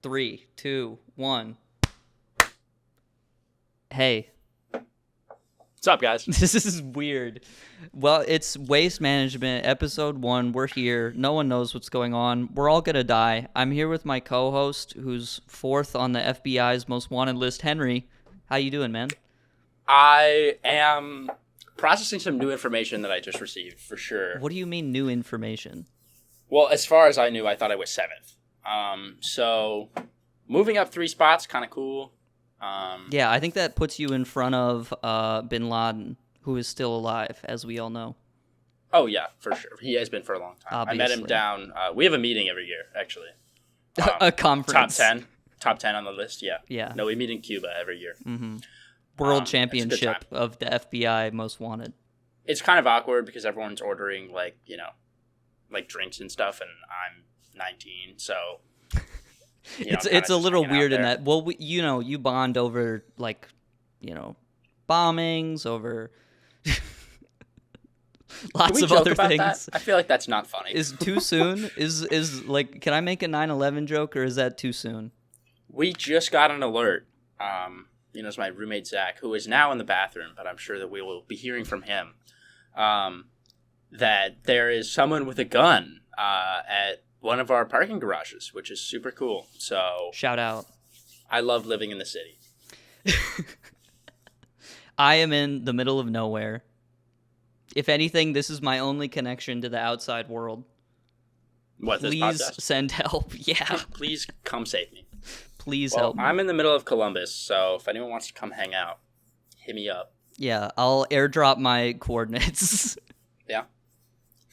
3, 2, 1. Hey. What's up, guys? This is weird. Well, it's Waste Management, episode 1. We're here. No one knows what's going on. We're all gonna die. I'm here with my co-host, who's 4th on the FBI's most wanted list, Henry. How you doing, man? I am processing some new information that I just received, for sure. What do you mean, new information? Well, as far as I knew, I thought I was 7th. So moving up 3 spots, kind of cool. Yeah, I think that puts you in front of Bin Laden, who is still alive, as we all know. Oh, yeah, for sure. He has been for a long time. Obviously. I met him down. We have a meeting every year, actually. A conference. Top 10 on the list, yeah. Yeah. No, we meet in Cuba every year. Mm-hmm. World Championship of the FBI Most Wanted. It's kind of awkward because everyone's ordering, like drinks and stuff, and I'm 19, so... It's a little weird in that. Well, you bond over bombings, over lots of other things. That? I feel like that's not funny. Is too soon? Is like, can I make a 9/11 joke, or is that too soon? We just got an alert. It's my roommate Zach, who is now in the bathroom, but I'm sure that we will be hearing from him. That there is someone with a gun at one of our parking garages, which is super cool. So shout out. I love living in the city. I am in the middle of nowhere. If anything, this is my only connection to the outside world. What, please this podcast? Send help. Yeah. Please come save me. Please help me. I'm in the middle of Columbus, so if anyone wants to come hang out, hit me up. Yeah, I'll airdrop my coordinates. Yeah.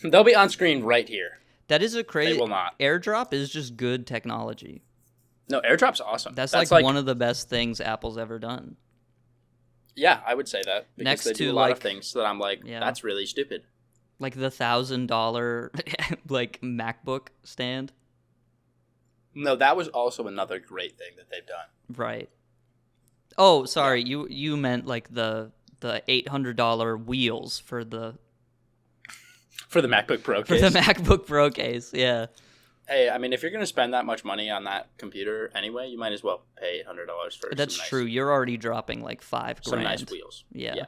They'll be on screen right here. That is a crazy... They will not. AirDrop is just good technology. No, AirDrop's awesome. That's like one of the best things Apple's ever done. Yeah, I would say that. Because next they to do a lot of things that I'm like, yeah. That's really stupid. Like the $1,000 MacBook stand. No, that was also another great thing that they've done. Right. Oh, sorry. Yeah. You meant like the $800 wheels for the MacBook Pro case. For the MacBook Pro case, yeah. Hey, I mean, if you're going to spend that much money on that computer anyway, you might as well pay $800 for That's true. You're already dropping like $5,000. Some nice wheels. Yeah.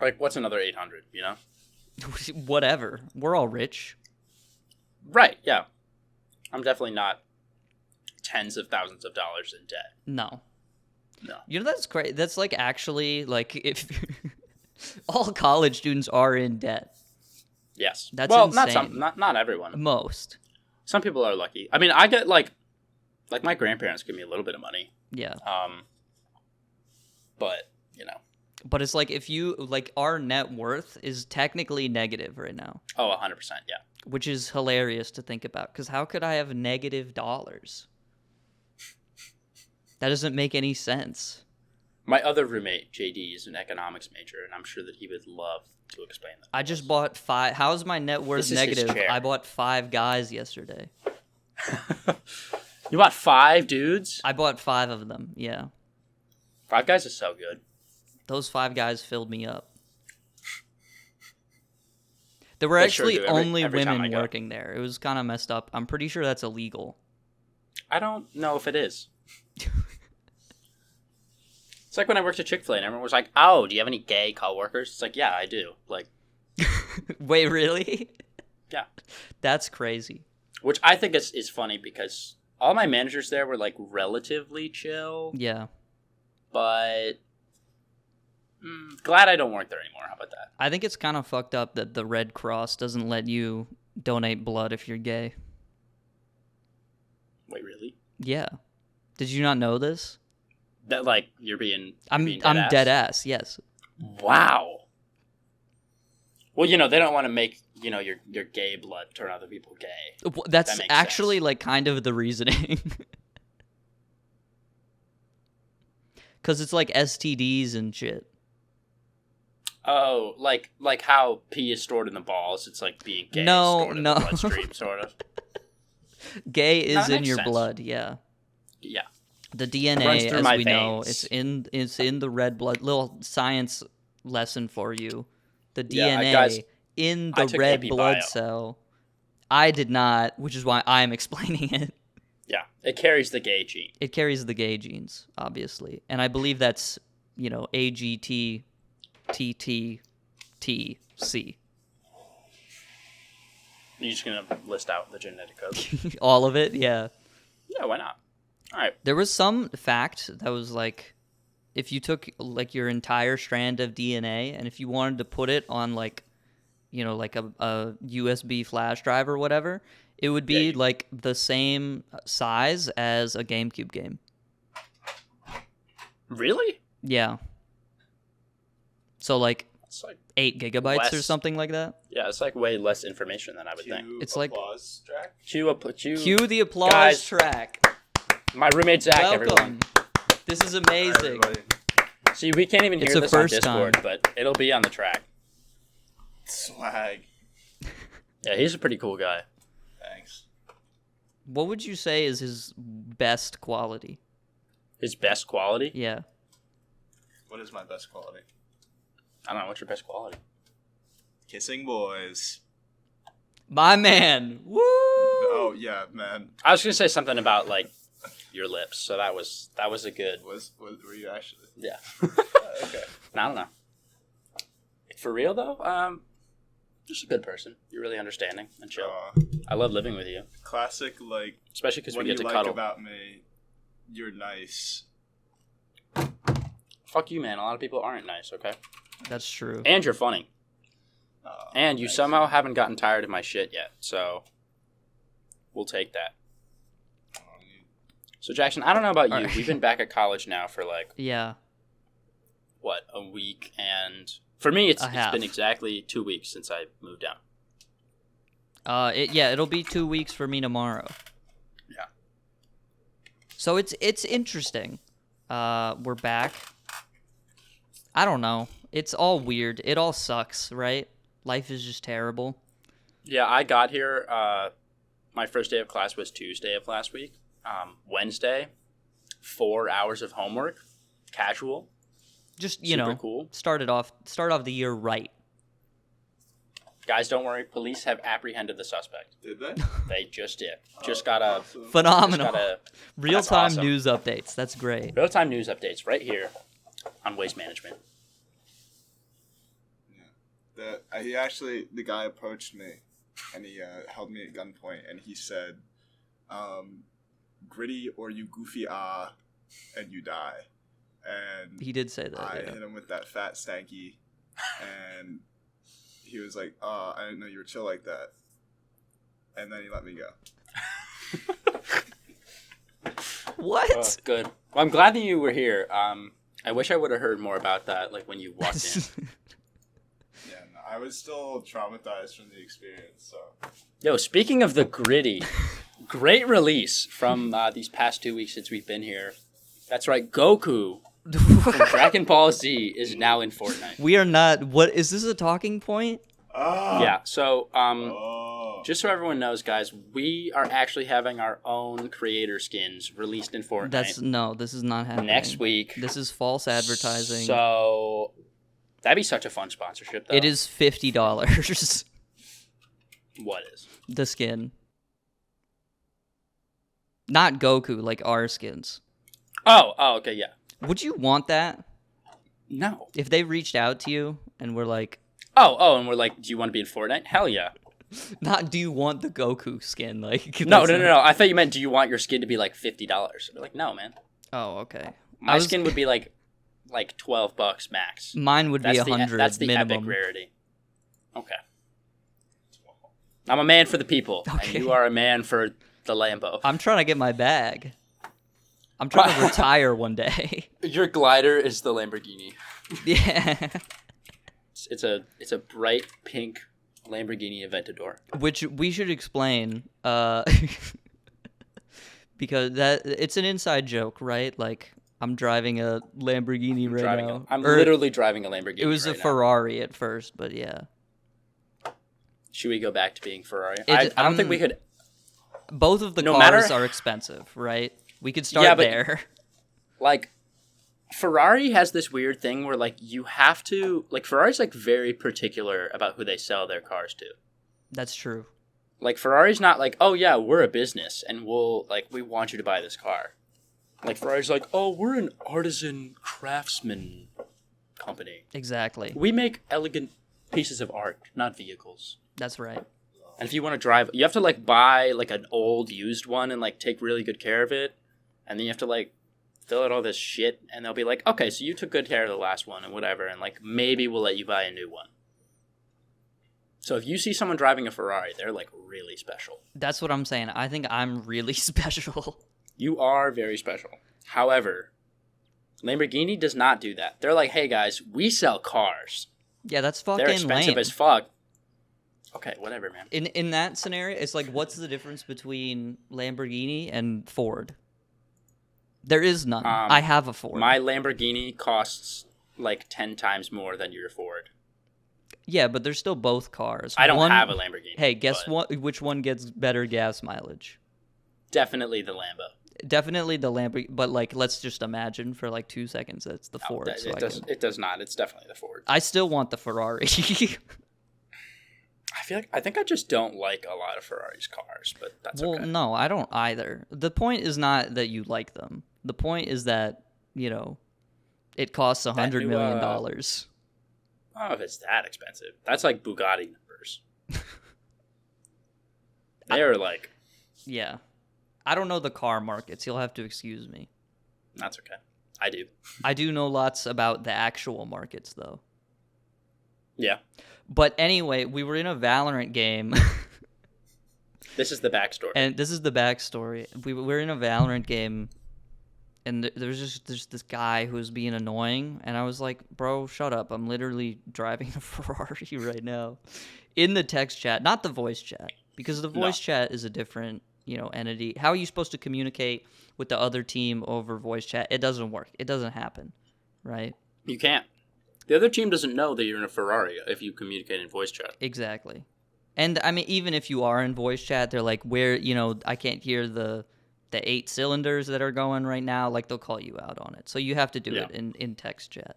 Like, what's another $800, Whatever. We're all rich. Right, yeah. I'm definitely not tens of thousands of dollars in debt. No. No. That's great. That's like actually like if all college students are in debt. Yes. That's insane. Not everyone. Most. Some people are lucky. I mean, I get like my grandparents give me a little bit of money. Yeah. But But it's like if you like our net worth is technically negative right now. Oh, 100%, yeah. Which is hilarious to think about, because how could I have negative dollars? That doesn't make any sense. My other roommate, JD, is an economics major, and I'm sure that he would love to explain that. I just bought 5. How's my net worth negative? I bought 5 guys yesterday. You bought 5 dudes? I bought 5 of them, yeah. 5 guys is so good. Those 5 guys filled me up. There were actually only women working there. It was kind of messed up. I'm pretty sure that's illegal. I don't know if it is. It's like when I worked at Chick-fil-A and everyone was like, "Oh, do you have any gay coworkers?" It's like, "Yeah, I do." Like, wait, really? Yeah. That's crazy. Which I think is funny because all my managers there were like relatively chill. Yeah. But glad I don't work there anymore. How about that? I think it's kind of fucked up that the Red Cross doesn't let you donate blood if you're gay. Wait, really? Yeah. Did you not know this? That like you're being I'm dead ass, yes. Wow. Well, they don't want to make, your gay blood turn other people gay. That's actually sense. Like kind of the reasoning. Cuz it's like STDs and shit. Oh, like how pee is stored in the balls. It's like being gay stored in the bloodstream, sort of. Gay is in your blood, yeah. Yeah. The DNA, as we know, it's in the red blood. Little science lesson for you. The DNA in the red blood cell. I did not, which is why I'm explaining it. Yeah, it carries the gay gene. It carries the gay genes, obviously. And I believe that's, AGTTTTC. You're just going to list out the genetic code? All of it, yeah. Yeah, why not? All right. There was some fact that was like, if you took like your entire strand of DNA and if you wanted to put it on like, like a USB flash drive or whatever, it would be like the same size as a GameCube game. Really? Yeah. So like It's like 8 gigabytes or something like that. Yeah, it's like way less information than I would think. It's like applause track. Cue the applause Guys. track. My roommate Zach. Welcome. Everyone. This is amazing. Everybody. See, we can't even hear It's the this on first Discord, time. but it'll be on the track. Swag. Yeah, he's a pretty cool guy. Thanks. What would you say is his best quality? His best quality? Yeah. What is my best quality? I don't know. What's your best quality? Kissing boys. My man. Woo! Oh yeah, man. I was gonna say something about like your lips, so that was a good. Were you actually? Yeah. Okay. I don't know. For real though, just a good person. You're really understanding and chill. I love living with you, Classic, like, especially because we what get do to you cuddle. like about me? You're nice. Fuck you, man. A lot of people aren't nice. Okay. That's true. And you're funny. And you Thanks. somehow haven't gotten tired of my shit yet, so we'll take that. So Jackson, I don't know about you. Alright. We've been back at college now for like Yeah. what, a week, and for me it's half. been exactly 2 weeks since I moved down. It'll be 2 weeks for me tomorrow. Yeah. So it's interesting. We're back. I don't know. It's all weird. It all sucks, right? Life is just terrible. Yeah, I got here. My first day of class was Tuesday of last week. Wednesday, 4 hours of homework, casual. Just Super cool. start off the year right. Guys, don't worry. Police have apprehended the suspect. Did they? They just did. Just got a Awesome. Phenomenal. That's Real-time awesome. news updates. That's great. real-time news updates right here on Waste Management. The guy approached me, and he held me at gunpoint, and he said, "Gritty or you goofy and you die." And He did say that. I Yeah. hit him with that fat stanky, and he was like, "Oh, I didn't know you were chill like that." And then he let me go. What? Good. Well, I'm glad that you were here. I wish I would have heard more about that, like when you walked in. Yeah, no, I was still traumatized from the experience. So Yo, speaking of the gritty, great release from these past 2 weeks since we've been here. That's right, Goku from Dragon Ball Z is now in Fortnite. We are not. What is this a talking point? Yeah, so oh, just so everyone knows, guys, we are actually having our own creator skins released in Fortnite This is not happening. next week. This is false advertising. So that'd be such a fun sponsorship, though. It is $50. What is? The skin. Not Goku, like our skins. Oh, okay, yeah. Would you want that? No. If they reached out to you and were like, Oh, and we're like, do you want to be in Fortnite? Hell yeah. not do you want the Goku skin? Like No. that's not- I thought you meant, do you want your skin to be like $50? We're like, no, man. Oh, okay. My skin would be like $12 max. Mine would be 100 That's the minimum. epic rarity. Okay. I'm a man for the people, Okay. and you are a man for the Lambo. I'm trying to get my bag. I'm trying to retire one day. Your glider is the Lamborghini. Yeah. It's a bright pink Lamborghini Aventador. Which we should explain, because that it's an inside joke, right? Like I'm driving a Lamborghini now. I'm Or literally driving a Lamborghini. It was right a now. Ferrari at first, but yeah. Should we go back to being Ferrari? It- I don't think we could. Both of the No cars matter- are expensive, right? We could start Yeah, but- there. Like, Ferrari has this weird thing where like you have to like Ferrari's like very particular about who they sell their cars to. That's true. Like, Ferrari's not like, oh, yeah, we're a business, and we want you to buy this car. Like, Ferrari's like, oh, we're an artisan craftsman company. Exactly. We make elegant pieces of art, not vehicles. That's right. And if you want to drive, you have to, like, buy, like, an old used one and, like, take really good care of it. And then you have to, like, fill out all this shit, and they'll be like, okay, so you took good care of the last one and whatever, and, like, maybe we'll let you buy a new one. So if you see someone driving a Ferrari, they're, like, really special. That's what I'm saying. I think I'm really special. You are very special. However, Lamborghini does not do that. They're like, hey, guys, we sell cars. Yeah, that's fucking They're expensive lame. as fuck. Okay, whatever, man. In that scenario, it's like, what's the difference between Lamborghini and Ford? There is none. I have a Ford. My Lamborghini costs, like, 10 times more than your Ford. Yeah, but they're still both cars. I don't have a Lamborghini. Hey, guess what? Which one gets better gas mileage? Definitely the Lambo. Definitely the Lamborghini, but like, let's just imagine for like 2 seconds that's the No, Ford. it does not. It's definitely the Ford. I still want the Ferrari. I think I just don't like a lot of Ferrari's cars, but that's okay. Well, no, I don't either. The point is not that you like them. The point is that, it costs $100 million. Oh, if it's that expensive. That's like Bugatti numbers. They're like... Yeah. I don't know the car markets. You'll have to excuse me. That's okay. I do. I do know lots about the actual markets, though. Yeah. But anyway, we were in a Valorant game. This is the backstory. And this is the backstory. We were in a Valorant game, and there's this guy who was being annoying, and I was like, bro, shut up. I'm literally driving a Ferrari right now. In the text chat, not the voice chat, because the voice chat is a different, entity. How are you supposed to communicate with the other team over voice chat? It doesn't work. It doesn't happen, right? You can't. The other team doesn't know that you're in a Ferrari if you communicate in voice chat. Exactly. And, I mean, even if you are in voice chat, they're like, I can't hear the 8 cylinders that are going right now. Like, they'll call you out on it. So you have to do it in text chat.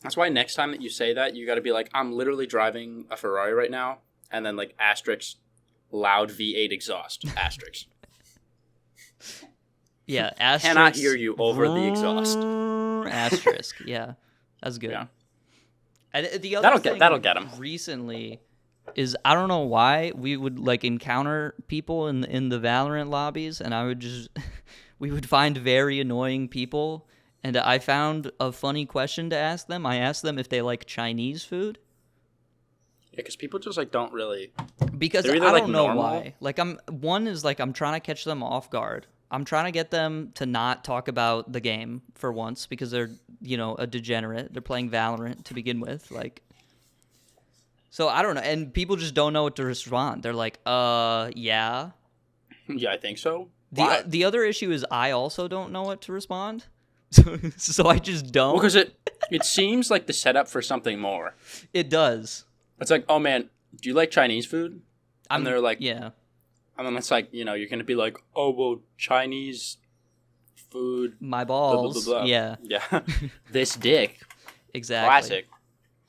That's why next time that you say that, you got to be like, I'm literally driving a Ferrari right now. And then, like, asterisk, loud V8 exhaust, asterisk. Yeah, asterisk. Cannot hear you over the exhaust. Asterisk, yeah. That's good. Yeah. And the other that'll get him. Recently is, I don't know why, we would like encounter people in the Valorant lobbies, and we would find very annoying people, and I found a funny question to ask them. I asked them if they like Chinese food. Yeah, because people just like don't really. Because I don't know why. Like I'm trying to catch them off guard. I'm trying to get them to not talk about the game for once because they're, a degenerate. They're playing Valorant to begin with. Like, so I don't know. And people just don't know what to respond. They're like, yeah. Yeah, I think so. The other issue is I also don't know what to respond. So I just don't. Well, because it seems like the setup for something more. It does. It's like, oh man, do you like Chinese food? And they're like, yeah. And then it's like, you're going to be like, oh, well, Chinese food. My balls. Blah, blah, blah, blah. Yeah. Yeah. This dick. Exactly. Classic.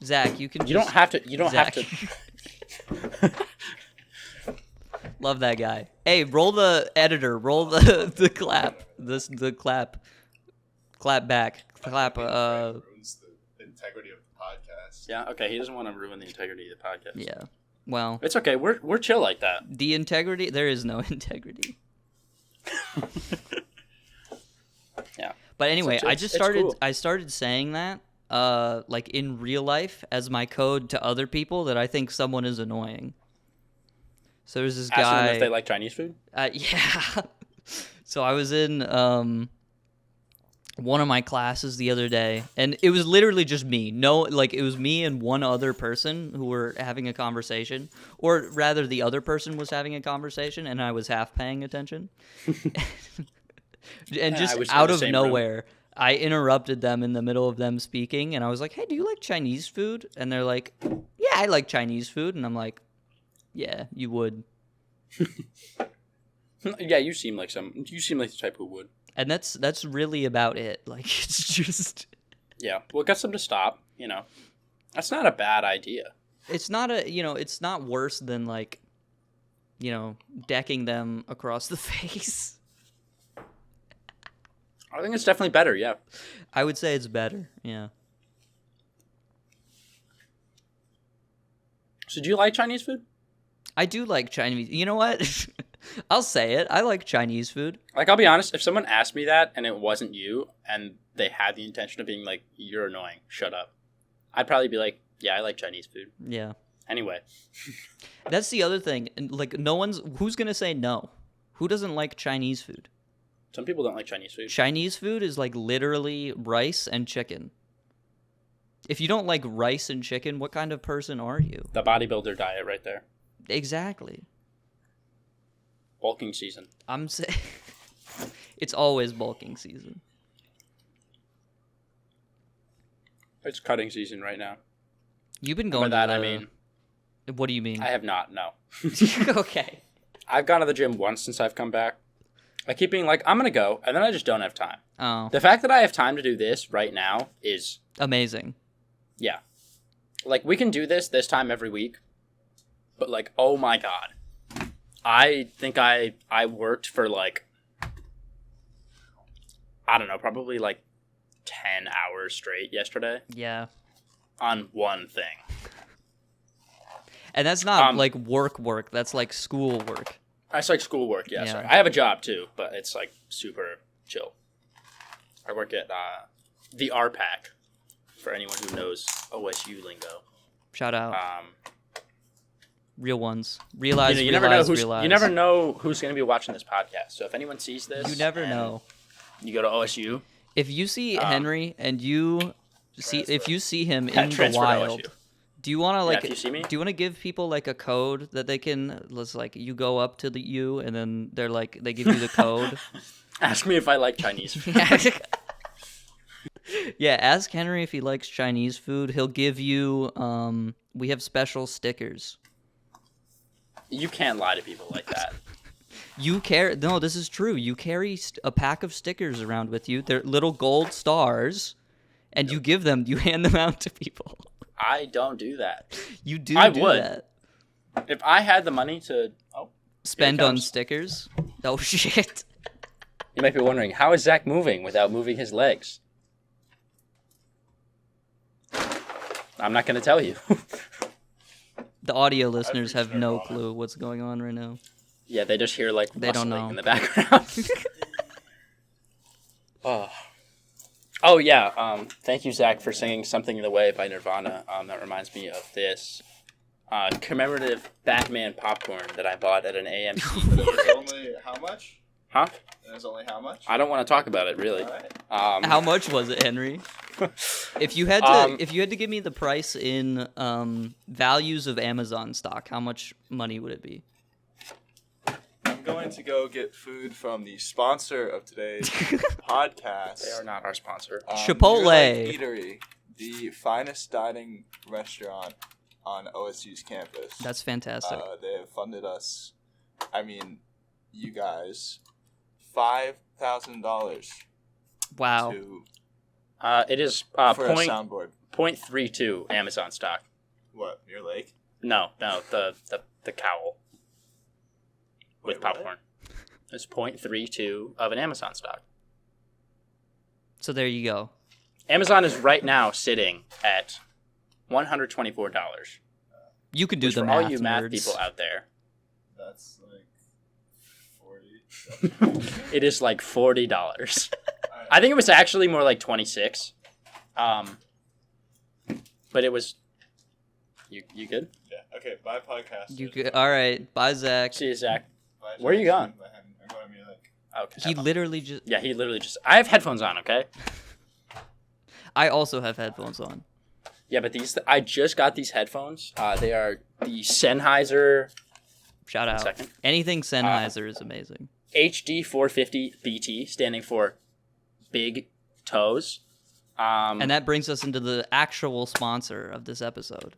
Zach, you can. You don't have to. Love that guy. Hey, roll the editor. Roll the clap. The clap. Clap back. Clap. Ruins the integrity of the podcast. Yeah. Okay. He doesn't want to ruin the integrity of the podcast. Yeah. Well, it's okay. We're chill like that. The integrity. There is no integrity. Yeah. But anyway, So I just started. cool. I started saying that, like in real life, as my code to other people that I think someone is annoying. So there's this Ask guy. them if they like Chinese food. Yeah. So I was in one of my classes the other day, and it was literally just me. It was me and one other person who were having a conversation, or rather, the other person was having a conversation, and I was half paying attention. And just out of nowhere, I interrupted them in the middle of them speaking, and I was like, "Hey, do you like Chinese food?" And they're like, "Yeah, I like Chinese food," and I'm like, "Yeah, you would." Yeah, you seem like the type who would. And that's really about it. Like, it's just... Yeah. Well, it gets them to stop, That's not a bad idea. It's not it's not worse than, like, decking them across the face. I think it's definitely better, yeah. I would say it's better, yeah. So do you like Chinese food? I do like Chinese. You know what? I'll say it. I like Chinese food. Like, I'll be honest, if someone asked me that and it wasn't you, and they had the intention of being like, you're annoying, shut up, I'd probably be like, yeah, I like Chinese food. Yeah. Anyway. That's the other thing. Like, who's going to say no? Who doesn't like Chinese food? Some people don't like Chinese food. Chinese food is like literally rice and chicken. If you don't like rice and chicken, what kind of person are you? The bodybuilder diet right there. Exactly. Bulking season. I'm saying it's always bulking season. It's cutting season right now. You've been going By that, to I mean... What do you mean? I have not, no. Okay. I've gone to the gym once since I've come back. I keep being like, I'm going to go, and then I just don't have time. Oh. The fact that I have time to do this right now is... Amazing. Yeah. Like, we can do this time every week, but, like, oh my god. I think I worked for, like, I don't know, probably, like, 10 hours straight yesterday. Yeah. On one thing. And that's not, like, work. That's, like, school work. It's like schoolwork, yeah. Yeah. Sorry. I have a job, too, but it's, like, super chill. I work at the RPAC, for anyone who knows OSU lingo. Shout out. Um, Real ones. Realize, you realize, never know who's going to be watching this podcast. So if anyone sees this... You never know. You go to OSU... If you see Henry and you if you see him in the transfer to wild, OSU. do you want to like? if you see me? Do you want to give people like a code that they can? Let's like you go up to you and then they're like they give you the code. Ask me if I like Chinese food. Yeah, ask Henry if he likes Chinese food. He'll give you. We have special stickers. You can't lie to people like that. No, this is true. You carry a pack of stickers around with you. They're little gold stars, and you hand them out to people. I don't do that. You do. I do would. that. If I had the money to Spend on stickers. Oh shit! You might be wondering, how is Zach moving without moving his legs? I'm not going to tell you. The audio listeners have no clue what's going on right now. Yeah, they just hear like They don't rustling know. in the background. Oh yeah. Thank you, Zach, for singing "Something in the Way" by Nirvana. That reminds me of this commemorative Batman popcorn that I bought at an AMC theater. Only how much? Huh? There's only how much? I don't want to talk about it, really. All right. How much was it, Henry? If you had to give me the price in values of Amazon stock, how much money would it be? I'm going to go get food from the sponsor of today's podcast. They are not our sponsor. Chipotle. Your Life Eatery, the finest dining restaurant on OSU's campus. That's fantastic. They have funded us, you guys, $5,000 Wow. It is for a soundboard. 0.32 Amazon stock. What, your lake? No, the cowl with Wait, popcorn. It's 0.32 of an Amazon stock. So there you go. Amazon is right now sitting at $124. You can do Which the for math, all you math nerds. people out there, That's like 40. it is like $40. I think it was actually more like 26. But it was. You good? Yeah. Okay. Bye, podcast. You could, all right. Bye, Zach. See you, Zach. Bye, Where are you going? I'm going to your lake. Okay. He literally just. Yeah, he literally just. I have headphones on. Okay. I also have headphones on. Yeah, but I just got these headphones. They are the Sennheiser. Shout out. Second. Anything Sennheiser is amazing. HD 450 BT, standing for Big Toes. And that brings us into the actual sponsor of this episode.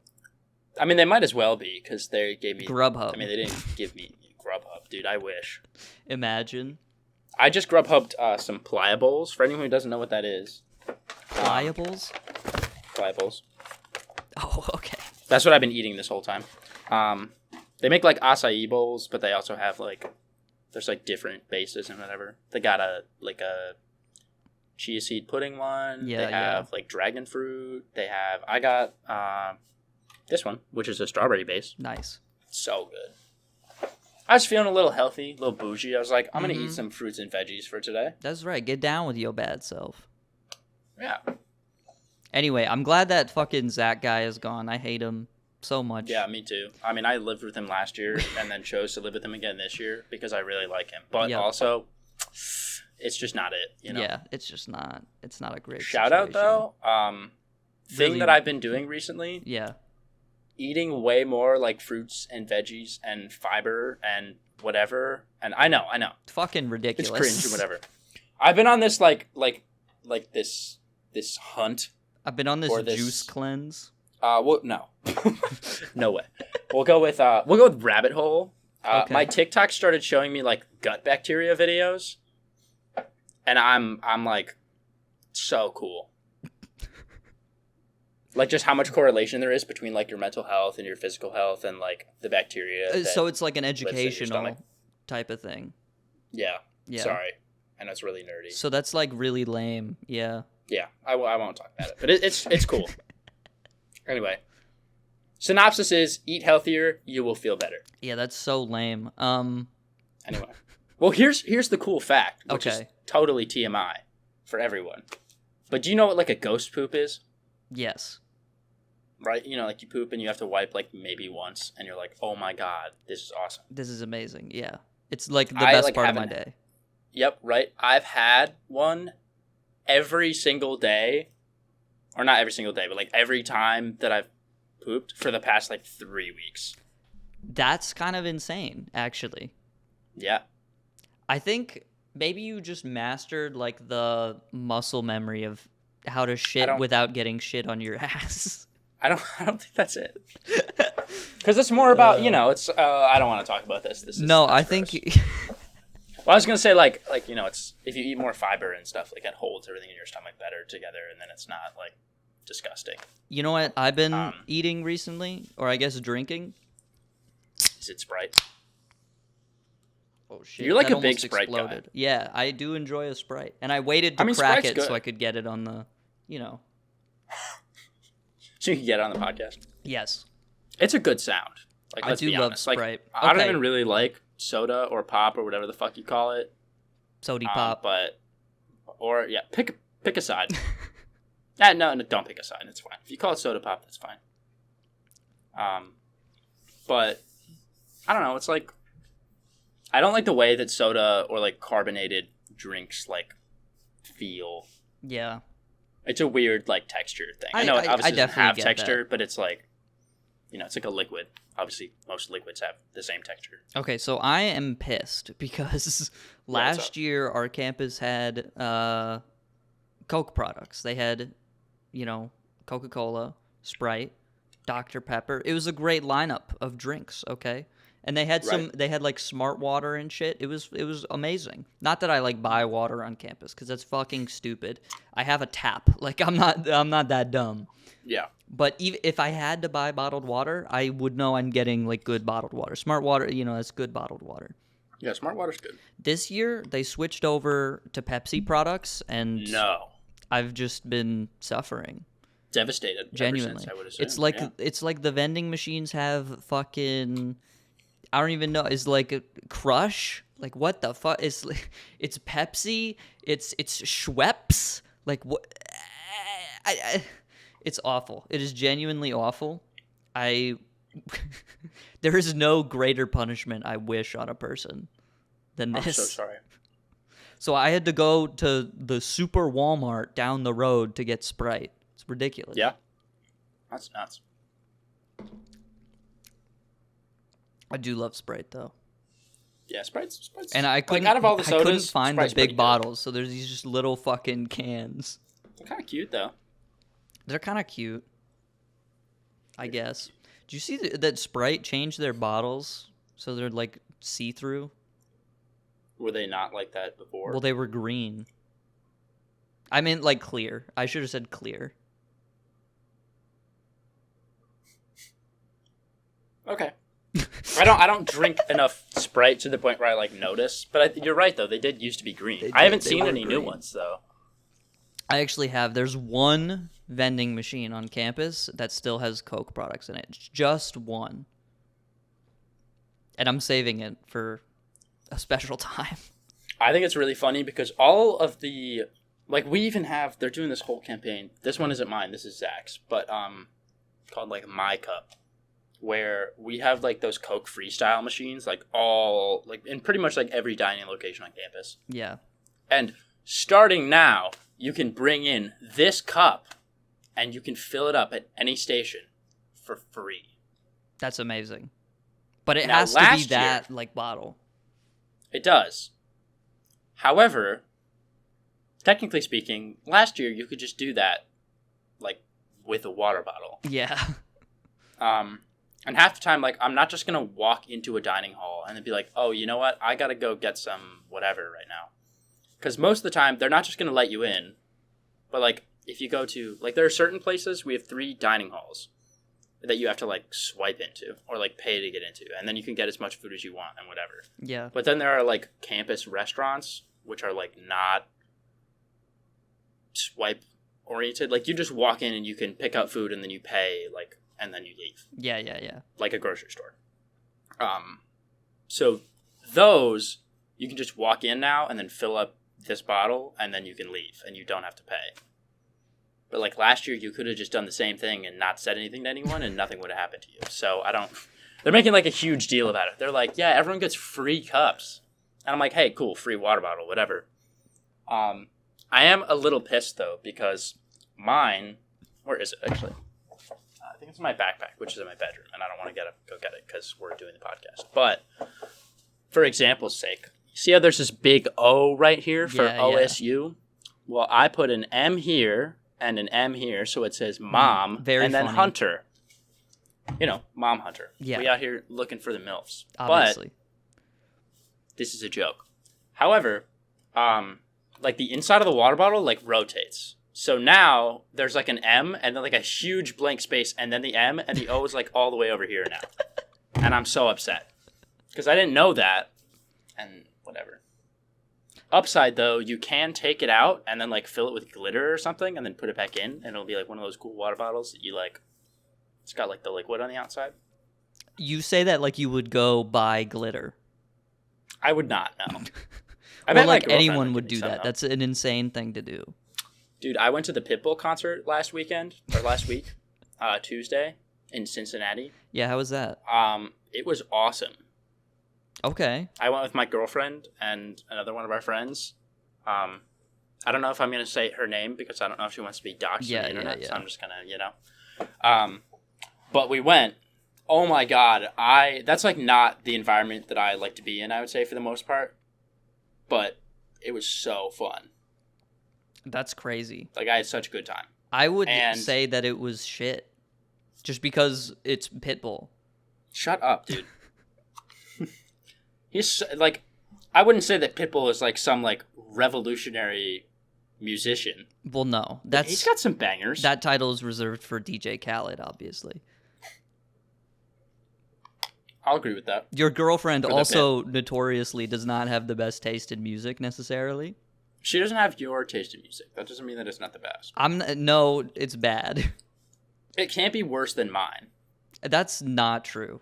I mean, they might as well be, because they gave me... Grubhub. I mean, they didn't give me Grubhub. Dude, I wish. Imagine. I just Grubhubbed some Pliables. For anyone who doesn't know what that is. Pliables? Pliables. Oh, okay. That's what I've been eating this whole time. They make like acai bowls, but they also have like there's like different bases and whatever. They got a chia seed pudding one. Yeah, they have like dragon fruit. I got this one, which is a strawberry base. Nice. So good. I was feeling a little healthy, a little bougie. I was like, I'm gonna eat some fruits and veggies for today. That's right. Get down with your bad self. Yeah. Anyway, I'm glad that fucking Zach guy is gone. I hate him so much. Yeah, me too. I mean, I lived with him last year and then chose to live with him again this year because I really like him. But also, it's just not it, you know? Yeah, it's just not. It's not a great Shout out, though. Thing Really- that I've been doing recently, Yeah. eating way more like fruits and veggies and fiber and whatever. And I know. Fucking ridiculous. It's cringe or whatever. I've been on this like this hunt. I've been on this Or this- juice cleanse. Well, no. No way. We'll go with rabbit hole. Okay. My TikTok started showing me like gut bacteria videos. And I'm like so cool. Like just how much correlation there is between like your mental health and your physical health and like the bacteria. So it's like an in your educational stomach. type of thing. Yeah. Yeah. Sorry. I know it's really nerdy. So that's like really lame. Yeah. Yeah. I won't talk about it, but it's cool. Anyway, synopsis is eat healthier, you will feel better. Yeah, that's so lame. Anyway, well here's the cool fact, which is Okay. totally TMI for everyone. But do you know what like a ghost poop is? Yes. Right? You know, like you poop and you have to wipe like maybe once, and you're like, oh my god, this is awesome. This is amazing. Yeah. It's like the I, best like, part of my haven't- day. Yep, right. I've had one every single day, or not every single day, but like every time that I've pooped for the past like 3 weeks. That's kind of insane, actually. Yeah. I think maybe you just mastered like the muscle memory of how to shit don't- without getting shit on your ass. I don't think that's it. Because it's more about, it's I don't want to talk about this. No, I that's think gross. Well, I was gonna say like it's if you eat more fiber and stuff, like it holds everything in your stomach better together, and then it's not like disgusting. you know what I've been Um, eating recently, or I guess drinking. Is it Sprite? Oh shit! You're like that a big almost Sprite guy. exploded. Yeah, I do enjoy a Sprite, and I waited to I mean, crack Sprite's it so good. I could get it on the, So you can get it on the podcast. Yes, It's a good sound. Like I let's do be love honest. Like, Sprite. I don't Okay. even really like soda or pop or whatever the fuck you call it. Sody pop. Pick a side. No, don't pick a side. It's fine. If you call it soda pop, that's fine. But I don't know. It's like I don't like the way that soda or like carbonated drinks like feel. Yeah. It's a weird like texture thing. I I- know it I obviously doesn't definitely have get texture, but it's like it's like a liquid. Obviously, most liquids have the same texture. Okay, so I am pissed because last year our campus had Coke products. They had, Coca-Cola, Sprite, Dr. Pepper. It was a great lineup of drinks, okay? And they had they had like smart water and shit. It was amazing. Not that I like buy water on campus cuz that's fucking stupid. I have a tap. Like I'm not that dumb. Yeah. But even if I had to buy bottled water, I would know I'm getting like good bottled water. Smart water, that's good bottled water. Yeah, smart water's good. This year they switched over to Pepsi products, and No. I've just been suffering. Devastated. Genuinely, Ever since, I would assume. it's like the vending machines have fucking. I don't even know. It's like a Crush. Like what the fuck? It's Pepsi. It's Schweppes. Like what? It's awful. It is genuinely awful. There is no greater punishment I wish on a person than this. I'm so sorry. So I had to go to the super Walmart down the road to get Sprite. It's ridiculous. Yeah. That's nuts. I do love Sprite though. Yeah, Sprite's And I couldn't, like, out of all the I couldn't sodas, find Sprite's the pretty big good. bottles, so there's these just little fucking cans. They're kind of cute though. They're kind of cute, I guess. Do you see that Sprite changed their bottles so they're like see-through? Were they not like that before? Well, they were green. I meant like clear. I should have said clear. Okay. I don't drink enough Sprite to the point where I like notice. But you're right though. They did used to be green. I haven't seen any new ones though. I actually have. There's one vending machine on campus that still has Coke products in it. Just one. And I'm saving it for a special time. I think it's really funny because all of the like we even have they're doing this whole campaign. This one isn't mine. This is Zach's, but called like My Cup, where we have like those Coke freestyle machines, like all like in pretty much like every dining location on campus. Yeah. And starting now, you can bring in this cup, and you can fill it up at any station for free. That's amazing. But it Now, has to be last that like bottle. It does. However, technically speaking, last year you could just do that, like, with a water bottle. Yeah. And half the time, like, I'm not just going to walk into a dining hall and then be like, oh, you know what? I got to go get some whatever right now. Because most of the time, they're not just going to let you in. But, like, if you go to, like, there are certain places, we have 3 dining halls that you have to, like, swipe into or, like, pay to get into. And then you can get as much food as you want and whatever. Yeah. But then there are, like, campus restaurants, which are, like, not swipe oriented. Like, you just walk in and you can pick up food and then you pay, like, and then you leave. Yeah. Like a grocery store. So those, you can just walk in now and then fill up this bottle and then you can leave and you don't have to pay. But like last year, you could have just done the same thing and not said anything to anyone and nothing would have happened to you. So they're making like a huge deal about it. They're like, yeah, everyone gets free cups. And I'm like, hey, cool, free water bottle, whatever. I am a little pissed though, because mine, where is it actually? I think it's in my backpack, which is in my bedroom, and I don't want to go get it because we're doing the podcast. But for example's sake, see how there's this big O right here for OSU? Well, I put an M here and an M here, so it says mom, Very and then funny. Hunter. You know, Mom Hunter. Yeah. We out here looking for the MILFs. Obviously. But this is a joke. However, like the inside of the water bottle like rotates. So now there's like an M and then like a huge blank space and then the M and the O is like all the way over here now. And I'm so upset because I didn't know that and whatever. Upside though, you can take it out and then like fill it with glitter or something and then put it back in and it'll be like one of those cool water bottles that you like, it's got like the liquid on the outside. You say that like you would go buy glitter. I would not, no. I Or bet my like girlfriend anyone give would me do some, that. though. That's an insane thing to do. Dude, I went to the Pitbull concert last week, Tuesday, in Cincinnati. Yeah, how was that? It was awesome. Okay. I went with my girlfriend and another one of our friends. I don't know if I'm going to say her name because I don't know if she wants to be doxxed on the internet, so I'm just going to, But we went. Oh my God. That's like not the environment that I like to be in, I would say, for the most part. But it was so fun. That's crazy. Like, I had such a good time. I would say that it was shit. Just because it's Pitbull. Shut up, dude. He's, like, I wouldn't say that Pitbull is, like, some, like, revolutionary musician. Well, no. He's got some bangers. That title is reserved for DJ Khaled, obviously. I'll agree with that. Your girlfriend also notoriously does not have the best taste in music, necessarily. She doesn't have your taste in music. That doesn't mean that it's not the best. No, it's bad. It can't be worse than mine. That's not true.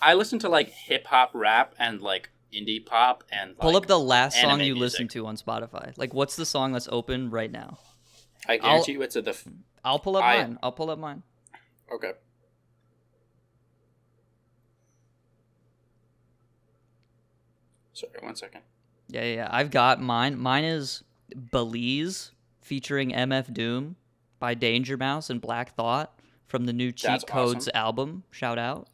I listen to, like, hip-hop rap and, like, indie pop and, like, Pull up the last song you music. listened to on Spotify. Like, what's the song that's open right now? I guarantee you it's I'll pull up mine. I'll pull up mine. Okay. Sorry, 1 second. Yeah. I've got mine. Mine is Belize featuring MF Doom by Danger Mouse and Black Thought from the new Cheat Codes album. Shout out.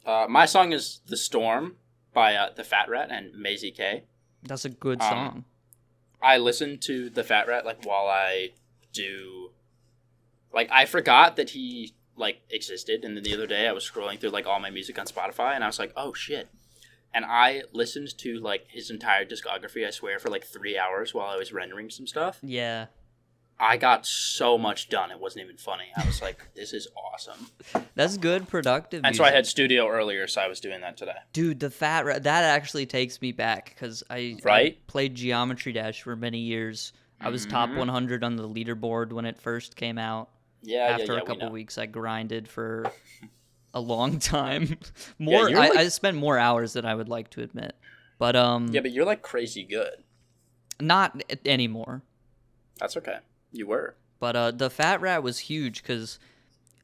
My song is The Storm by TheFatRat and Maisie K. That's a good song. I listen to TheFatRat like while I do, like, I forgot that he like existed, and then the other day I was scrolling through like all my music on Spotify and I was like, oh shit. And I listened to, like, his entire discography, I swear, for, like, 3 hours while I was rendering some stuff. Yeah. I got so much done. It wasn't even funny. I was like, this is awesome. That's good, productive And music. so I had studio earlier, so I was doing that today. Dude, the Fat Rat, that actually takes me back because I Right? played Geometry Dash for many years. I was top 100 on the leaderboard when it first came out. After a couple weeks, I grinded for a long time. I spent more hours than I would like to admit. But Yeah, but you're like crazy good. not anymore. That's okay. You were. But the Fat Rat was huge because,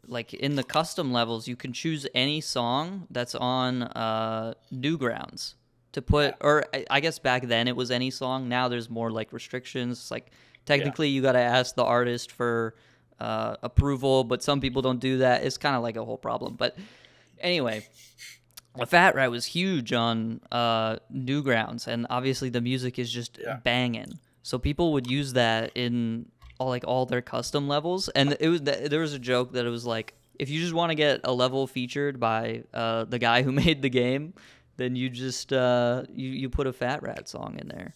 like, in the custom levels, you can choose any song that's on Newgrounds to put, or I guess back then it was any song. Now there's more, like, restrictions. It's like, technically you got to ask the artist for approval, but some people don't do that. It's kind of like a whole problem. But anyway, the Fat Rat was huge on Newgrounds, and obviously the music is just banging. So people would use that in all their custom levels, and there was a joke that it was like, if you just want to get a level featured by the guy who made the game, then you just you put a Fat Rat song in there.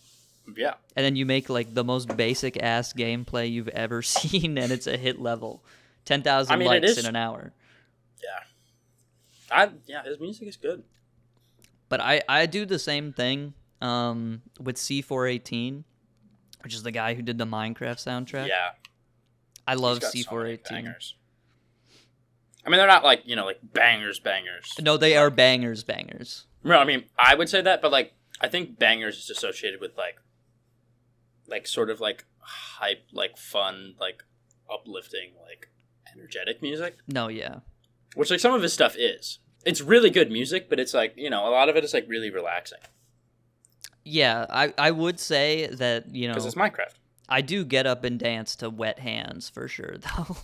Yeah. And then you make like the most basic ass gameplay you've ever seen, and it's a hit level. 10,000 likes in an hour. Yeah. His music is good. But I do the same thing with C418, which is the guy who did the Minecraft soundtrack. Yeah. I love C418. C418. I mean, they're not like, like bangers. No, they are bangers. No, I mean, I would say that, but like, I think bangers is associated with like sort of like hype, like fun, like uplifting, like energetic music. No, yeah. Which like some of his stuff is. It's really good music, but it's like, a lot of it is like really relaxing. Yeah, I would say that, because it's Minecraft. I do get up and dance to Wet Hands for sure, though.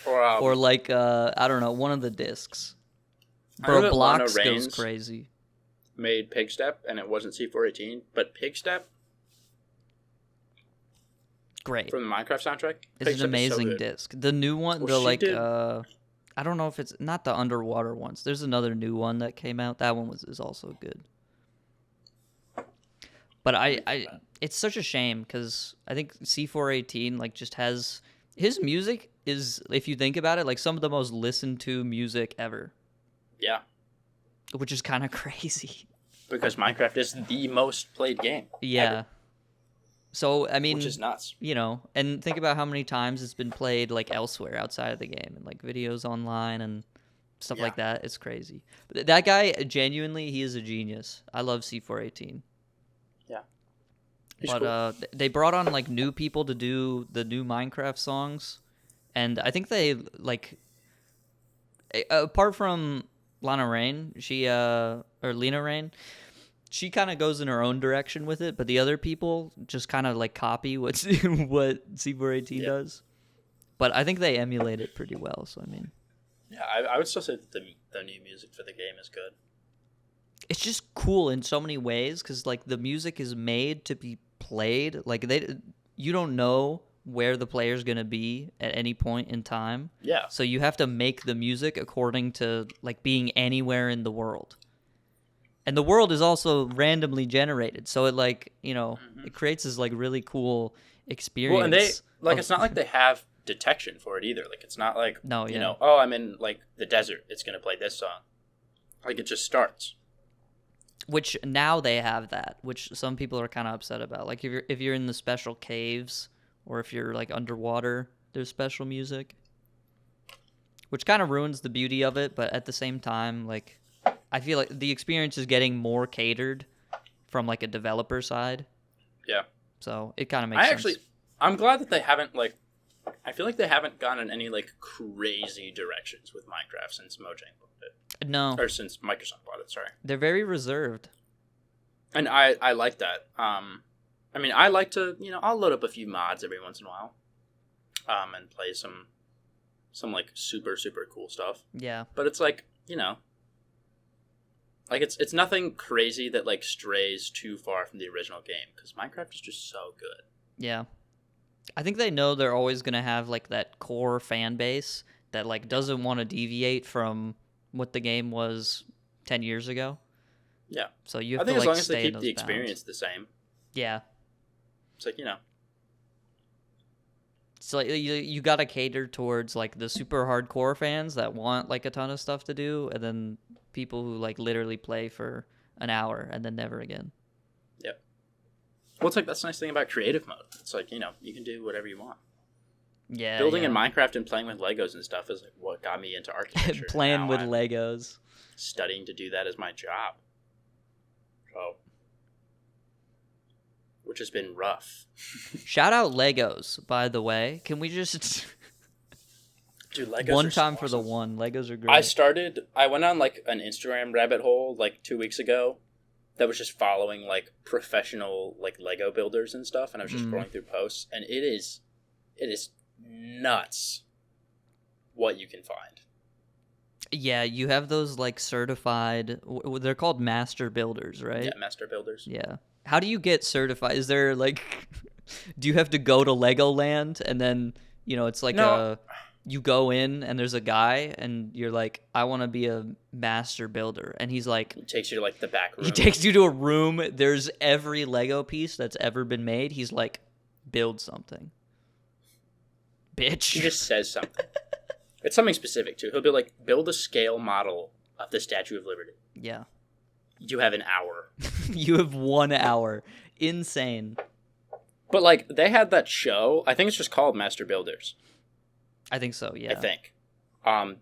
Or like, I don't know, one of the discs. Bro, Blocks goes crazy. Made Pig Step, and it wasn't C418, but Pig Step. Great. From the Minecraft soundtrack. It's an amazing disc. The new one, I don't know if it's not the underwater ones. There's another new one that came out. That one is also good. But it's such a shame because I think C418 like just has his music is, if you think about it, like some of the most listened to music ever. Yeah. Which is kind of crazy. Because Minecraft is the most played game. Yeah. Ever. So, I mean, which is nuts. And think about how many times it's been played like elsewhere outside of the game and like videos online and stuff like that. It's crazy. But that guy, genuinely, he is a genius. I love C418. Yeah. But cool. They brought on like new people to do the new Minecraft songs. And I think they like, apart from Lana Rain, or Lena Rain, she kind of goes in her own direction with it, but the other people just kind of like copy what C418 does. But I think they emulate it pretty well. So I mean, yeah, I would still say that the new music for the game is good. It's just cool in so many ways because like the music is made to be played. Like you don't know where the player's gonna be at any point in time. Yeah. So you have to make the music according to like being anywhere in the world. And the world is also randomly generated, so it like it creates this like really cool experience. Well, and it's not like they have detection for it either. Like it's not like I'm in like the desert, it's gonna play this song. Like it just starts. Which now they have that, which some people are kind of upset about. Like if you're in the special caves or if you're like underwater, there's special music, which kind of ruins the beauty of it. But at the same time, like. I feel like the experience is getting more catered from like a developer side. Yeah. So it kind of makes sense. I'm glad that they haven't I feel like they haven't gone in any like crazy directions with Minecraft since Mojang bought it. No. Or since Microsoft bought it, sorry. They're very reserved. And I like that. I mean, I like to, I'll load up a few mods every once in a while. And play some like super, super cool stuff. Yeah. But it's like, like it's nothing crazy that like strays too far from the original game because Minecraft is just so good. Yeah, I think they know they're always gonna have like that core fan base that like doesn't want to deviate from what the game was 10 years ago. Yeah. So you have to like as long as stay they keep in the those experience bounds. The same. Yeah. It's like, So you gotta cater towards like the super hardcore fans that want like a ton of stuff to do, and then people who like literally play for an hour and then never again. Yep. Well, it's like that's the nice thing about creative mode. It's like, you can do whatever you want. Yeah. Building yeah. in Minecraft and playing with Legos and stuff is like what got me into architecture. Playing Now with I'm Legos. studying to do that as my job. So, which has been rough. Shout out Legos, by the way. Can we just Dude, Legos one are time so for the awesome. one? Legos are great. I went on like an Instagram rabbit hole like 2 weeks ago that was just following like professional like Lego builders and stuff, and I was just scrolling through posts, and it is nuts what you can find. Yeah, you have those like certified. They're called master builders, right? Yeah, master builders. Yeah. How do you get certified? Is there like, do you have to go to Legoland and then it's like you go in and there's a guy and you're like, I want to be a master builder, and he's like, It takes you to like the back room. he takes you to a room. There's every Lego piece that's ever been made. He's like, build something, bitch. He just says something. It's something specific too. He'll be like, build a scale model of the Statue of Liberty. Yeah. You have an hour. You have 1 hour. Insane. But like they had that show. I think it's just called Master Builders. I think so. Yeah. I think.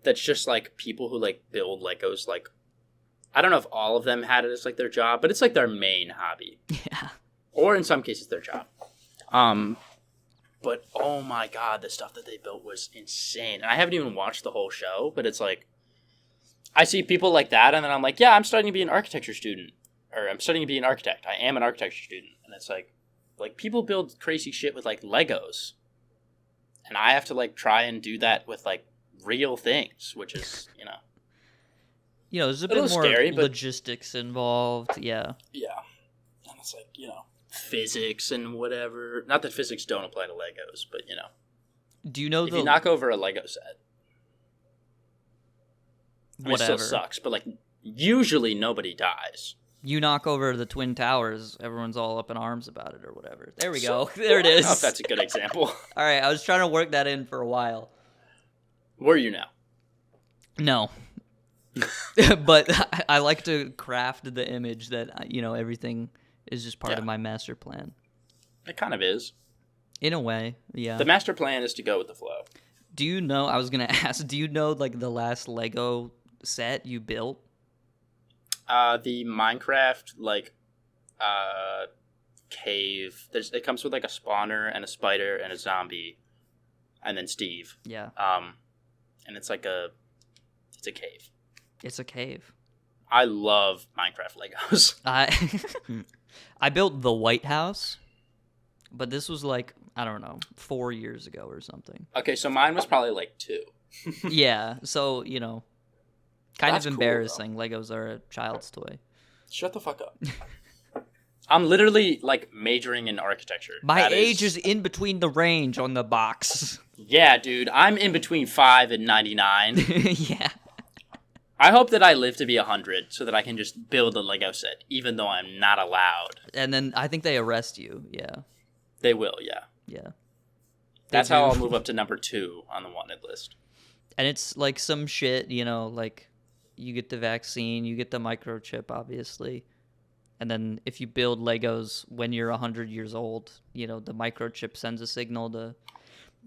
That's just like people who like build Legos. Like, I don't know if all of them had it as like their job, but it's like their main hobby. Yeah. Or in some cases their job. But oh my god, the stuff that they built was insane. And I haven't even watched the whole show, but it's like I see people like that, and then I'm like, yeah, I'm studying to be an architecture student, or I'm studying to be an architect. I am an architecture student, and it's like people build crazy shit with like Legos, and I have to like try and do that with like real things, which is There's a a bit little more scary, but- logistics involved. Yeah. yeah, and it's like physics and whatever. Not that physics don't apply to Legos, but Do you know if you knock over a Lego set, I mean, it whatever still sucks, but like usually nobody dies. you knock over the Twin Towers, everyone's all up in arms about it or whatever. There we go. There it is. I don't know if that's a good example. All right, I was trying to work that in for a while. Where are you now? No. But I like to craft the image that everything is just part of my master plan. It kind of is. In a way, yeah. The master plan is to go with the flow. Do you know, I was going to ask, do you know like the last Lego set you built? The Minecraft like cave. It comes with like a spawner and a spider and a zombie, and then Steve. Yeah. And it's like it's a cave. It's a cave. I love Minecraft Legos. I built the White House, but this was like, I don't know, 4 years ago or something. Okay, so mine was probably like 2. Yeah, so, kind That's of cool, embarrassing. Legos are a child's toy. Shut the fuck up. I'm literally like majoring in architecture. My age is in between the range on the box. Yeah, dude. I'm in between 5 and 99. Yeah. I hope that I live to be 100 so that I can just build a Lego set, even though I'm not allowed. And then I think they arrest you. Yeah. They will, yeah. Yeah. That's They how do. I'll move up to number 2 on the wanted list. And it's like some shit, like you get the vaccine, you get the microchip, obviously. And then if you build Legos when you're 100 years old, the microchip sends a signal to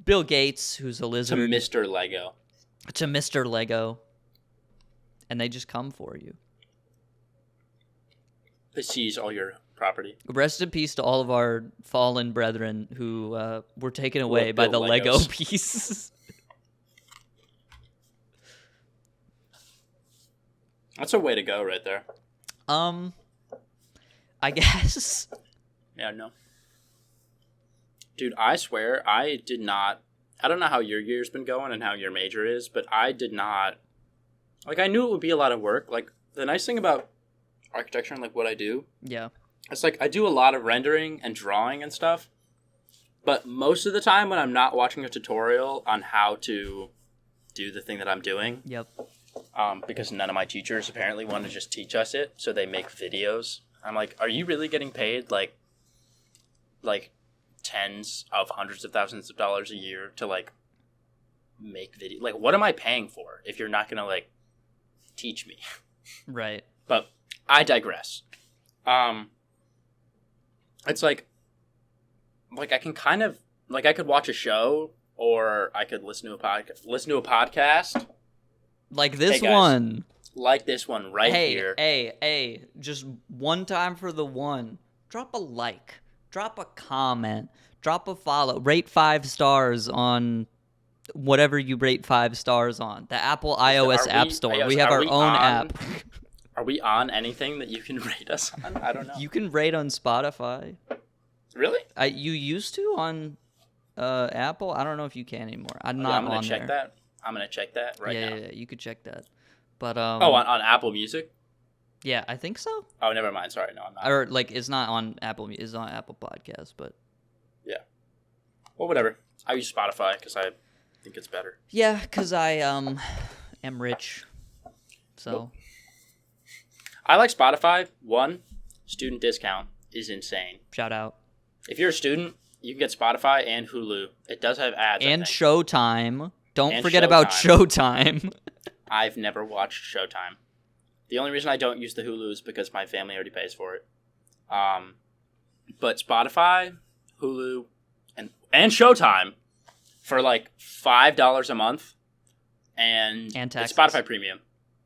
Bill Gates, who's a To lizard, Mr. Lego. to Mr. Lego. And they just come for you. They seize all your property. Rest in peace to all of our fallen brethren who were taken away by built the Lego Legos. pieces. That's a way to go right there. I guess. Yeah, no. Dude, I swear, I did not... I don't know how your year's been going and how your major is, but I did not... Like, I knew it would be a lot of work. Like, the nice thing about architecture and, like, what I do, Yeah. it's like, I do a lot of rendering and drawing and stuff, but most of the time when I'm not watching a tutorial on how to do the thing that I'm doing, Yep. because none of my teachers apparently want to just teach us it, so they make videos. I'm like, are you really getting paid, like tens of hundreds of thousands of dollars a year to like make video. Like, what am I paying for if you're not gonna like teach me? Right. But I digress. It's like I can kind of like I could watch a show or I could listen to a podcast. Like this Hey, guys. one. Like this one right here. Hey, just one time for the one. Drop a like, drop a comment, drop a follow, rate 5 stars on whatever you rate 5 stars on. The Apple iOS App Store. We have our own app. Are we on anything that you can rate us on? I don't know. You can rate on Spotify. Really? You used to on Apple. I don't know if you can anymore. I'm not I'm gonna on check there. that. I'm gonna check that now. Yeah, you could check that. But on Apple Music? yeah, I think so. Oh, never mind. Sorry, no, I'm not. Or like it's not on Apple. It's on Apple Podcasts, but Yeah. Well, whatever. I use Spotify because I think it's better. yeah, because I am rich, so. Well, I like Spotify. One, student discount is insane. Shout out. If you're a student, you can get Spotify and Hulu. It does have ads. And I think. Showtime. Don't And forget about Showtime. I've never watched Showtime. The only reason I don't use the Hulu is because my family already pays for it. But Spotify, Hulu, and Showtime for like $5 a month, and And taxes. it's Spotify Premium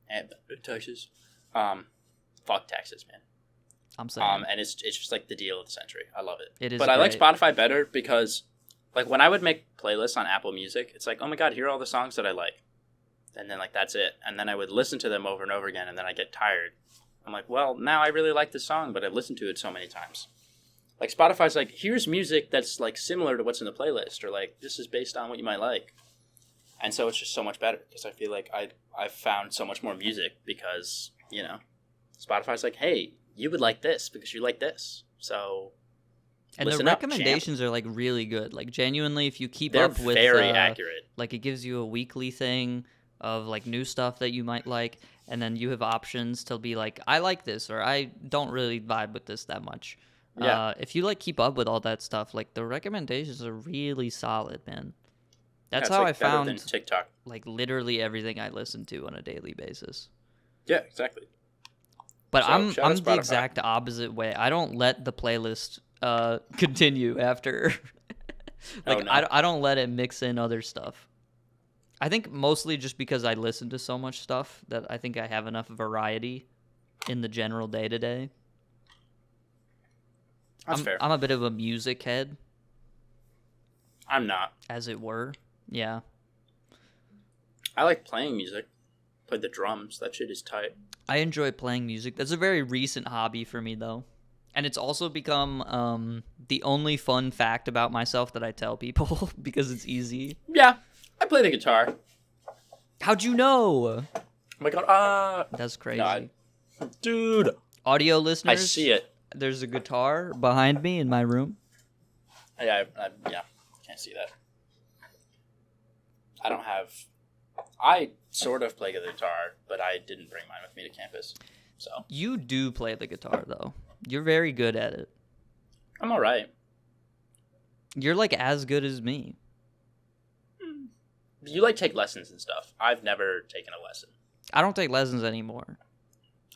and taxes. Fuck taxes, man. I'm saying. And it's just like the deal of the century. I love it. It is But I like great. Spotify better because, like, when I would make playlists on Apple Music, it's like, oh my god, here are all the songs that I like, and then like that's it. And then I would listen to them over and over again, and then I get tired. I'm like, well, now I really like this song, but I've listened to it so many times. Like Spotify's like, here's music that's like similar to what's in the playlist, or like this is based on what you might like, and so it's just so much better because I feel like I've found so much more music because Spotify's like, hey, you would like this because you like this, so. And the Listen up, recommendations are like really good. Like genuinely, if you keep They're up with very accurate. like it gives you a weekly thing of like new stuff that you might like, and then you have options to be like, I like this, or I don't really vibe with this that much. Yeah. If you like keep up with all that stuff, like the recommendations are really solid, man. That's Yeah, how it's, I like, better found than TikTok. like literally everything I listen to on a daily basis. Yeah, exactly. But So, I'm shout out the Spotify. exact opposite way. I don't let the playlist continue after. Like Oh, no. I don't let it mix in other stuff. I think mostly just because I listen to so much stuff that I think I have enough variety in the general day to day. That's fair. I'm a bit of a music head, I'm not. as it were. Yeah. I like playing music. Play the drums. That shit is tight. I enjoy playing music. That's a very recent hobby for me, though. And it's also become the only fun fact about myself that I tell people because it's easy. Yeah, I play the guitar. How'd you know? Oh my god, That's crazy. God. Dude. Audio listeners, I see it. There's a guitar behind me in my room. Yeah, can't see that. I sort of play the guitar, but I didn't bring mine with me to campus. So You do play the guitar, though. You're very good at it. I'm all right. You're like as good as me. You like take lessons and stuff. I've never taken a lesson. I don't take lessons anymore.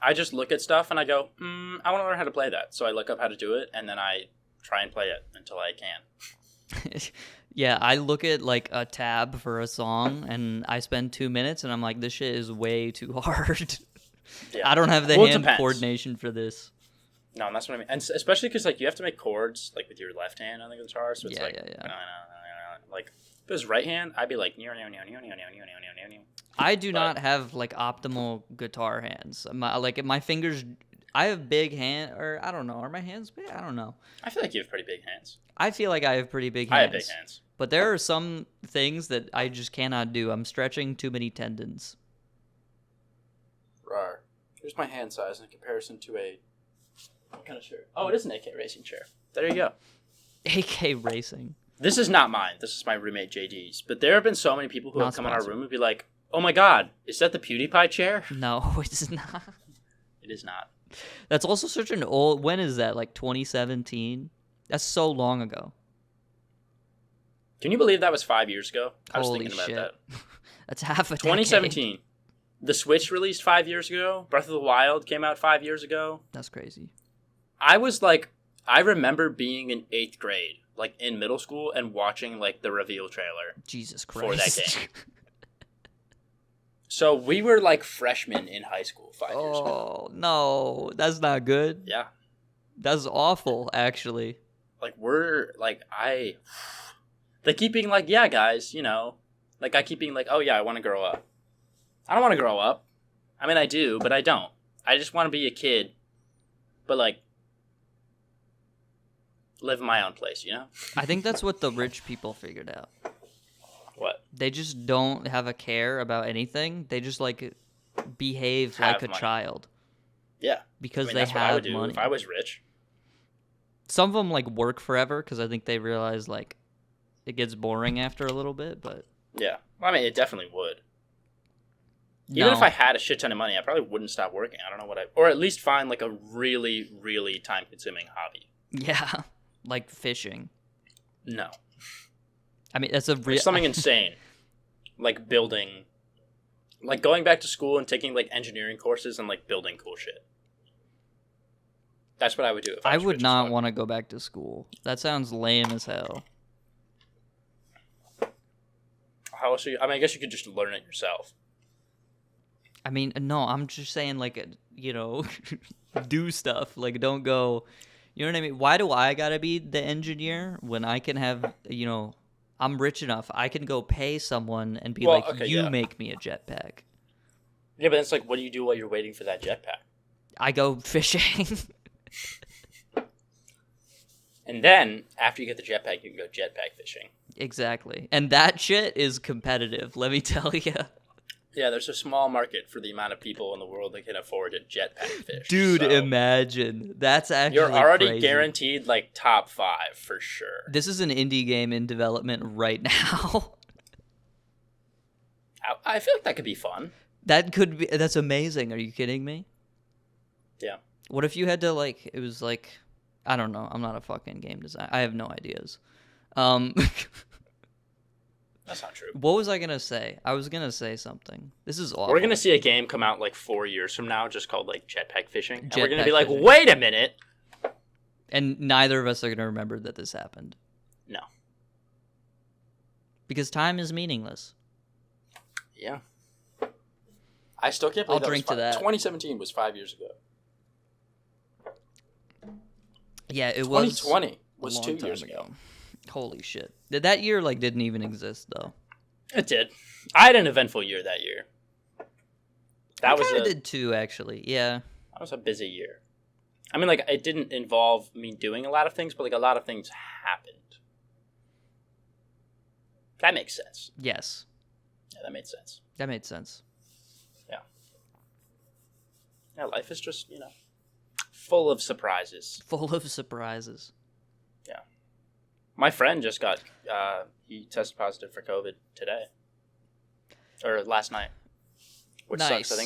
I just look at stuff and I go, I want to learn how to play that. So I look up how to do it, and then I try and play it until I can. Yeah, I look at like a tab for a song and I spend 2 minutes and I'm like, this shit is way too hard. Yeah. I don't have the Well, it hand depends. coordination for this. No, and that's what I mean. And especially because like you have to make chords like with your left hand on the guitar, so it's Yeah, like, yeah. like if it was right hand, I'd be like, I do But- not have like optimal guitar hands. My fingers, I have big hand, or I don't know. Are my hands big? I don't know. I feel like you have pretty big hands. I feel like I have pretty big hands. I have big hands. But there are some things that I just cannot do. I'm stretching too many tendons. Rar. Here's my hand size in comparison to a what kind of chair? Oh, it is an AK racing chair. There you go. AK racing. This is not mine. This is my roommate JD's. But there have been so many people who Not have come in our sponsored. room and be like, "Oh my god, is that the PewDiePie chair?" No, it's not. It is not. That's also such an old. When is that? Like 2017? That's so long ago. Can you believe that was 5 years ago? I was Holy thinking about shit. that. That's half a decade. 2017. The Switch released 5 years ago. Breath of the Wild came out 5 years ago. That's crazy. I remember being in 8th grade, like in middle school, and watching like the reveal trailer Jesus for Christ. that game. So we were like freshmen in high school 5 years ago. Oh, no. That's not good. Yeah. That's awful, actually. Like they keep being like, yeah, guys, you know, like I keep being like, oh yeah, I want to grow up. I don't want to grow up. I mean, I do, but I don't. I just want to be a kid, but like live in my own place, you know? I think that's what the rich people figured out. What? They just don't have a care about anything. They just like behave Have like a money. child Yeah. because I mean, they that's what I have would do money. if I was rich. Some of them like work forever because I think they realize like it gets boring after a little bit. But Yeah. Well, I mean, it definitely would. Even no. if I had a shit ton of money, I probably wouldn't stop working. I don't know what or at least find like a really, really time-consuming hobby. Yeah, like fishing. No. I mean, that's a real Something insane. Like building, like going back to school and taking like engineering courses and like building cool shit. That's what I would do if I I was would rich as not fuck. want to go back to school. That sounds lame as hell. How else are you? I mean, I guess you could just learn it yourself. I mean, no, I'm just saying, like, do stuff. Like, don't go, you know what I mean? Why do I gotta be the engineer when I can have, I'm rich enough. I can go pay someone and be Well, like, okay, you yeah. make me a jetpack. Yeah, but it's like, what do you do while you're waiting for that jetpack? I go fishing. And then, after you get the jetpack, you can go jetpack fishing. Exactly. And that shit is competitive, let me tell you. Yeah, there's a small market for the amount of people in the world that can afford to jetpack fish. Dude, so imagine. That's actually you're already crazy. guaranteed, like, top 5 for sure. This is an indie game in development right now. I feel like that could be fun. That's amazing. Are you kidding me? Yeah. What if you had to, like, it was like, I don't know. I'm not a fucking game designer. I have no ideas. That's not true. What was I going to say? I was going to say something. This is awful. We're going to see a game come out, like, 4 years from now just called, like, jetpack fishing. And we're going to Jetpack be like, fishing. wait a minute. And neither of us are going to remember that this happened. No. Because time is meaningless. Yeah. I still can't believe I'll drink to that. 2017 was 5 years ago. Yeah, it was 2020 a was long 2 time years ago. Holy shit. That year, like, didn't even exist, though. It did. I had an eventful year that year. I kinda did too, actually. Yeah. That was a busy year. I mean, like, it didn't involve me doing a lot of things, but, like, a lot of things happened. That makes sense. Yes. Yeah, that made sense. That made sense. Yeah. Yeah, life is just, full of surprises. Full of surprises. Yeah. My friend just got, he tested positive for COVID today. Or last night. Which Nice. sucks. I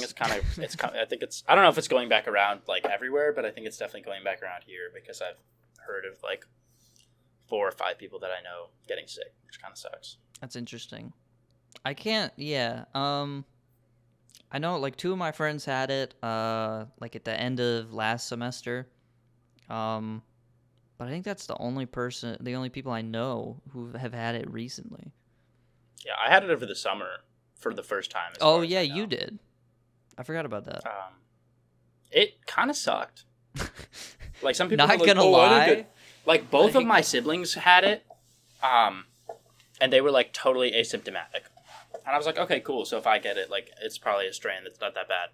think I don't know if it's going back around, like, everywhere, but I think it's definitely going back around here because I've heard of, like, 4 or 5 people that I know getting sick, which kind of sucks. That's interesting. I can't, yeah. I know, like, 2 of my friends had it, like, at the end of last semester. But I think that's the only people I know who have had it recently. Yeah, I had it over the summer for the first time. Oh, yeah, you did. I forgot about that. It kind of sucked. Like, some people Not were like, gonna I didn't lie. like, both of my siblings had it, and they were, like, totally asymptomatic. And I was like, okay, cool. So if I get it, like, it's probably a strain that's not that bad.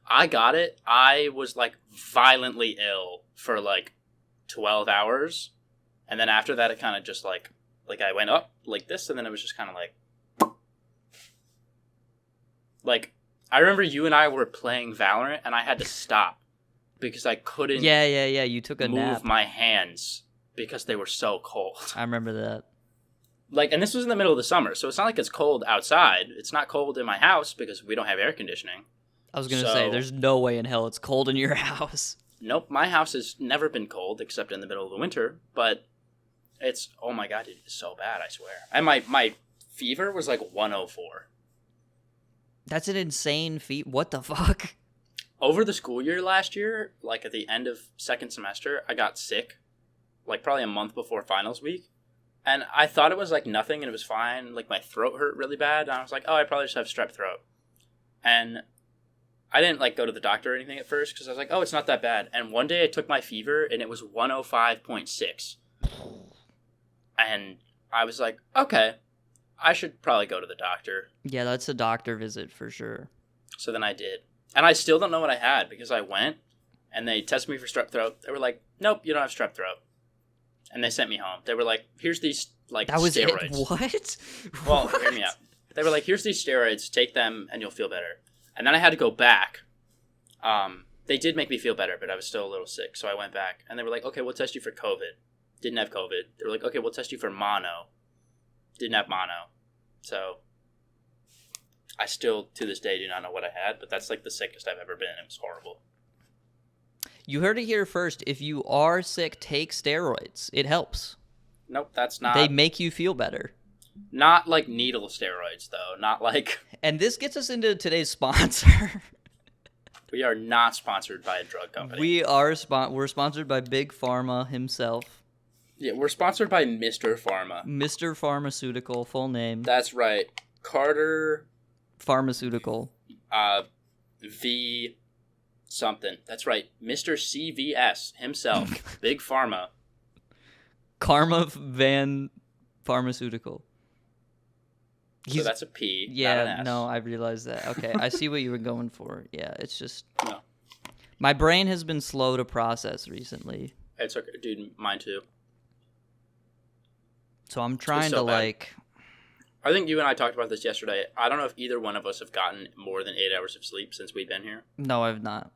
I got it. I was, like, violently ill for, like, 12 hours. And then after that, it kind of just, like I went up like this, and then it was just kind of like, I remember you and I were playing Valorant, and I had to stop because I couldn't Yeah, you took a move nap. my hands because they were so cold. I remember that. Like, and this was in the middle of the summer, so it's not like it's cold outside. It's not cold in my house because we don't have air conditioning. I was going to say, So- there's no way in hell it's cold in your house. Nope, my house has never been cold except in the middle of the winter, but It's, oh my god, dude, it's so bad, I swear. And my fever was like 104. That's an insane feat. What the fuck? Over the school year last year, like at the end of second semester, I got sick, like probably a month before finals week. And I thought it was like nothing and it was fine. Like my throat hurt really bad. And I was like, oh, I probably just have strep throat. And I didn't like go to the doctor or anything at first because I was like, oh, it's not that bad. And one day I took my fever and it was 105.6. And I was like, okay, I should probably go to the doctor. Yeah, that's a doctor visit for sure. So then I did. And I still don't know what I had because I went and they tested me for strep throat. They were like, nope, you don't have strep throat. And they sent me home. They were like, here's these like That was steroids. it? What? Well, What? hear me out. They were like, here's these steroids. Take them and you'll feel better. And then I had to go back. They did make me feel better, but I was still a little sick. So I went back. And they were like, okay, we'll test you for COVID. Didn't have COVID. They were like, okay, we'll test you for mono. Didn't have mono. So I still, to this day, do not know what I had. But that's like the sickest I've ever been. It was horrible. You heard it here first. If you are sick, take steroids. It helps. Nope, that's not. They make you feel better. Not like needle steroids, though. Not like. And this gets us into today's sponsor. We are not sponsored by a drug company. We're sponsored by Big Pharma himself. Yeah, we're sponsored by Mr. Pharma. Mr. Pharmaceutical, full name. That's right. Carter Pharmaceutical. V something. That's right. Mr. CVS himself. Big Pharma. Karma Van Pharmaceutical. So that's a P, not an Yeah, S. no, I realized that. Okay, I see what you were going for. Yeah, it's just... No. My brain has been slow to process recently. It's okay. Dude, mine too. So I'm trying so to, bad. like... I think you and I talked about this yesterday. I don't know if either one of us have gotten more than 8 hours of sleep since we've been here. No, I've not.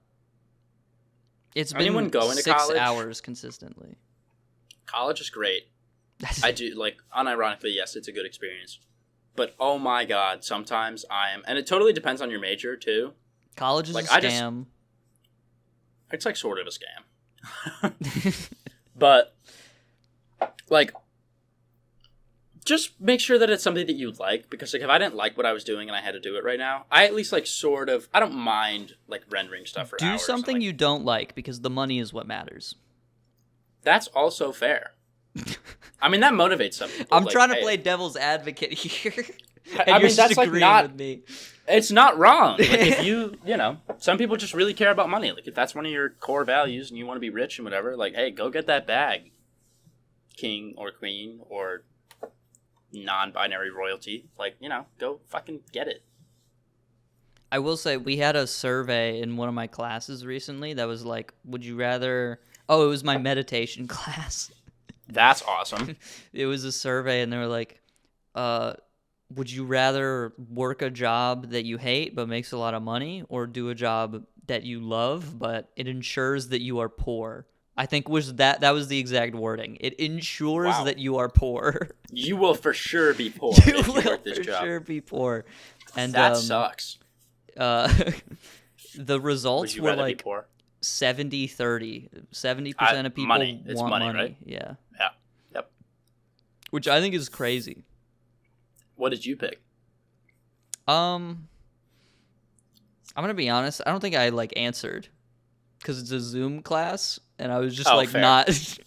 It's been Anyone going to 6 college? hours consistently. College is great. I do, like, unironically, yes, it's a good experience. But, oh my god, sometimes I am... And it totally depends on your major, too. College is Like, a scam. It's, like, sort of a scam. But, like... Just make sure that it's something that you like, because like if I didn't like what I was doing and I had to do it right now, I at least like sort of I don't mind like rendering stuff for hours. Do something like, you don't like, because the money is what matters. That's also fair. I mean, that motivates some people. I'm like, trying to hey, play devil's advocate here. And I you're mean, just that's like agreeing not. with me. It's not wrong. Like if you know, some people just really care about money. Like if that's one of your core values and you want to be rich and whatever, like hey, go get that bag, king or queen or non-binary royalty. Like you know, go fucking get it. I will say we had a survey in one of my classes recently that was like, would you rather... Oh, it was my meditation class. That's awesome. It was a survey and they were like, would you rather work a job that you hate but makes a lot of money, or do a job that you love but it ensures that you are poor? I think that was the exact wording. It ensures that you are poor. You will for sure be poor You if you will work this for job. sure be poor. And That sucks. The results Would you were rather like be poor? 70-30. 70% of people It's want money, money. right? Yeah. Yeah. Yep. Which I think is crazy. What did you pick? I'm gonna be honest. I don't think I like answered because it's a Zoom class, and I was just like fair. not.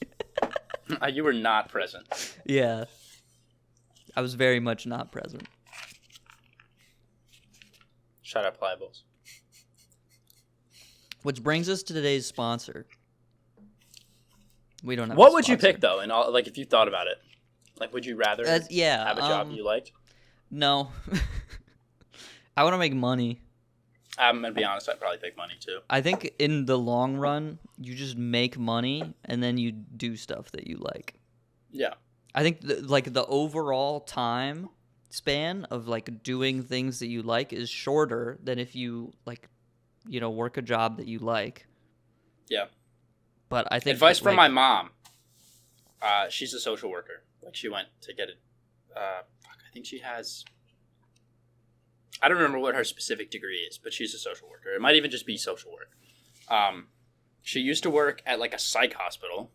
You were not present. Yeah, I was very much not present. Shut up, Pliables. Which brings us to today's sponsor. We don't have. What a would you sponsor. pick though? And all like, if you thought about it, like, would you rather have a job you liked? No. I want to make money. I'm gonna be honest. I'd probably pick money too. I think in the long run, you just make money and then you do stuff that you like. Yeah. I think the overall time span of like doing things that you like is shorter than if you like, you know, work a job that you like. Yeah. But I think Advice from my mom. She's a social worker. Like she went to get it. I think she has. I don't remember what her specific degree is, but she's a social worker. It might even just be social work. She used to work at like a psych hospital,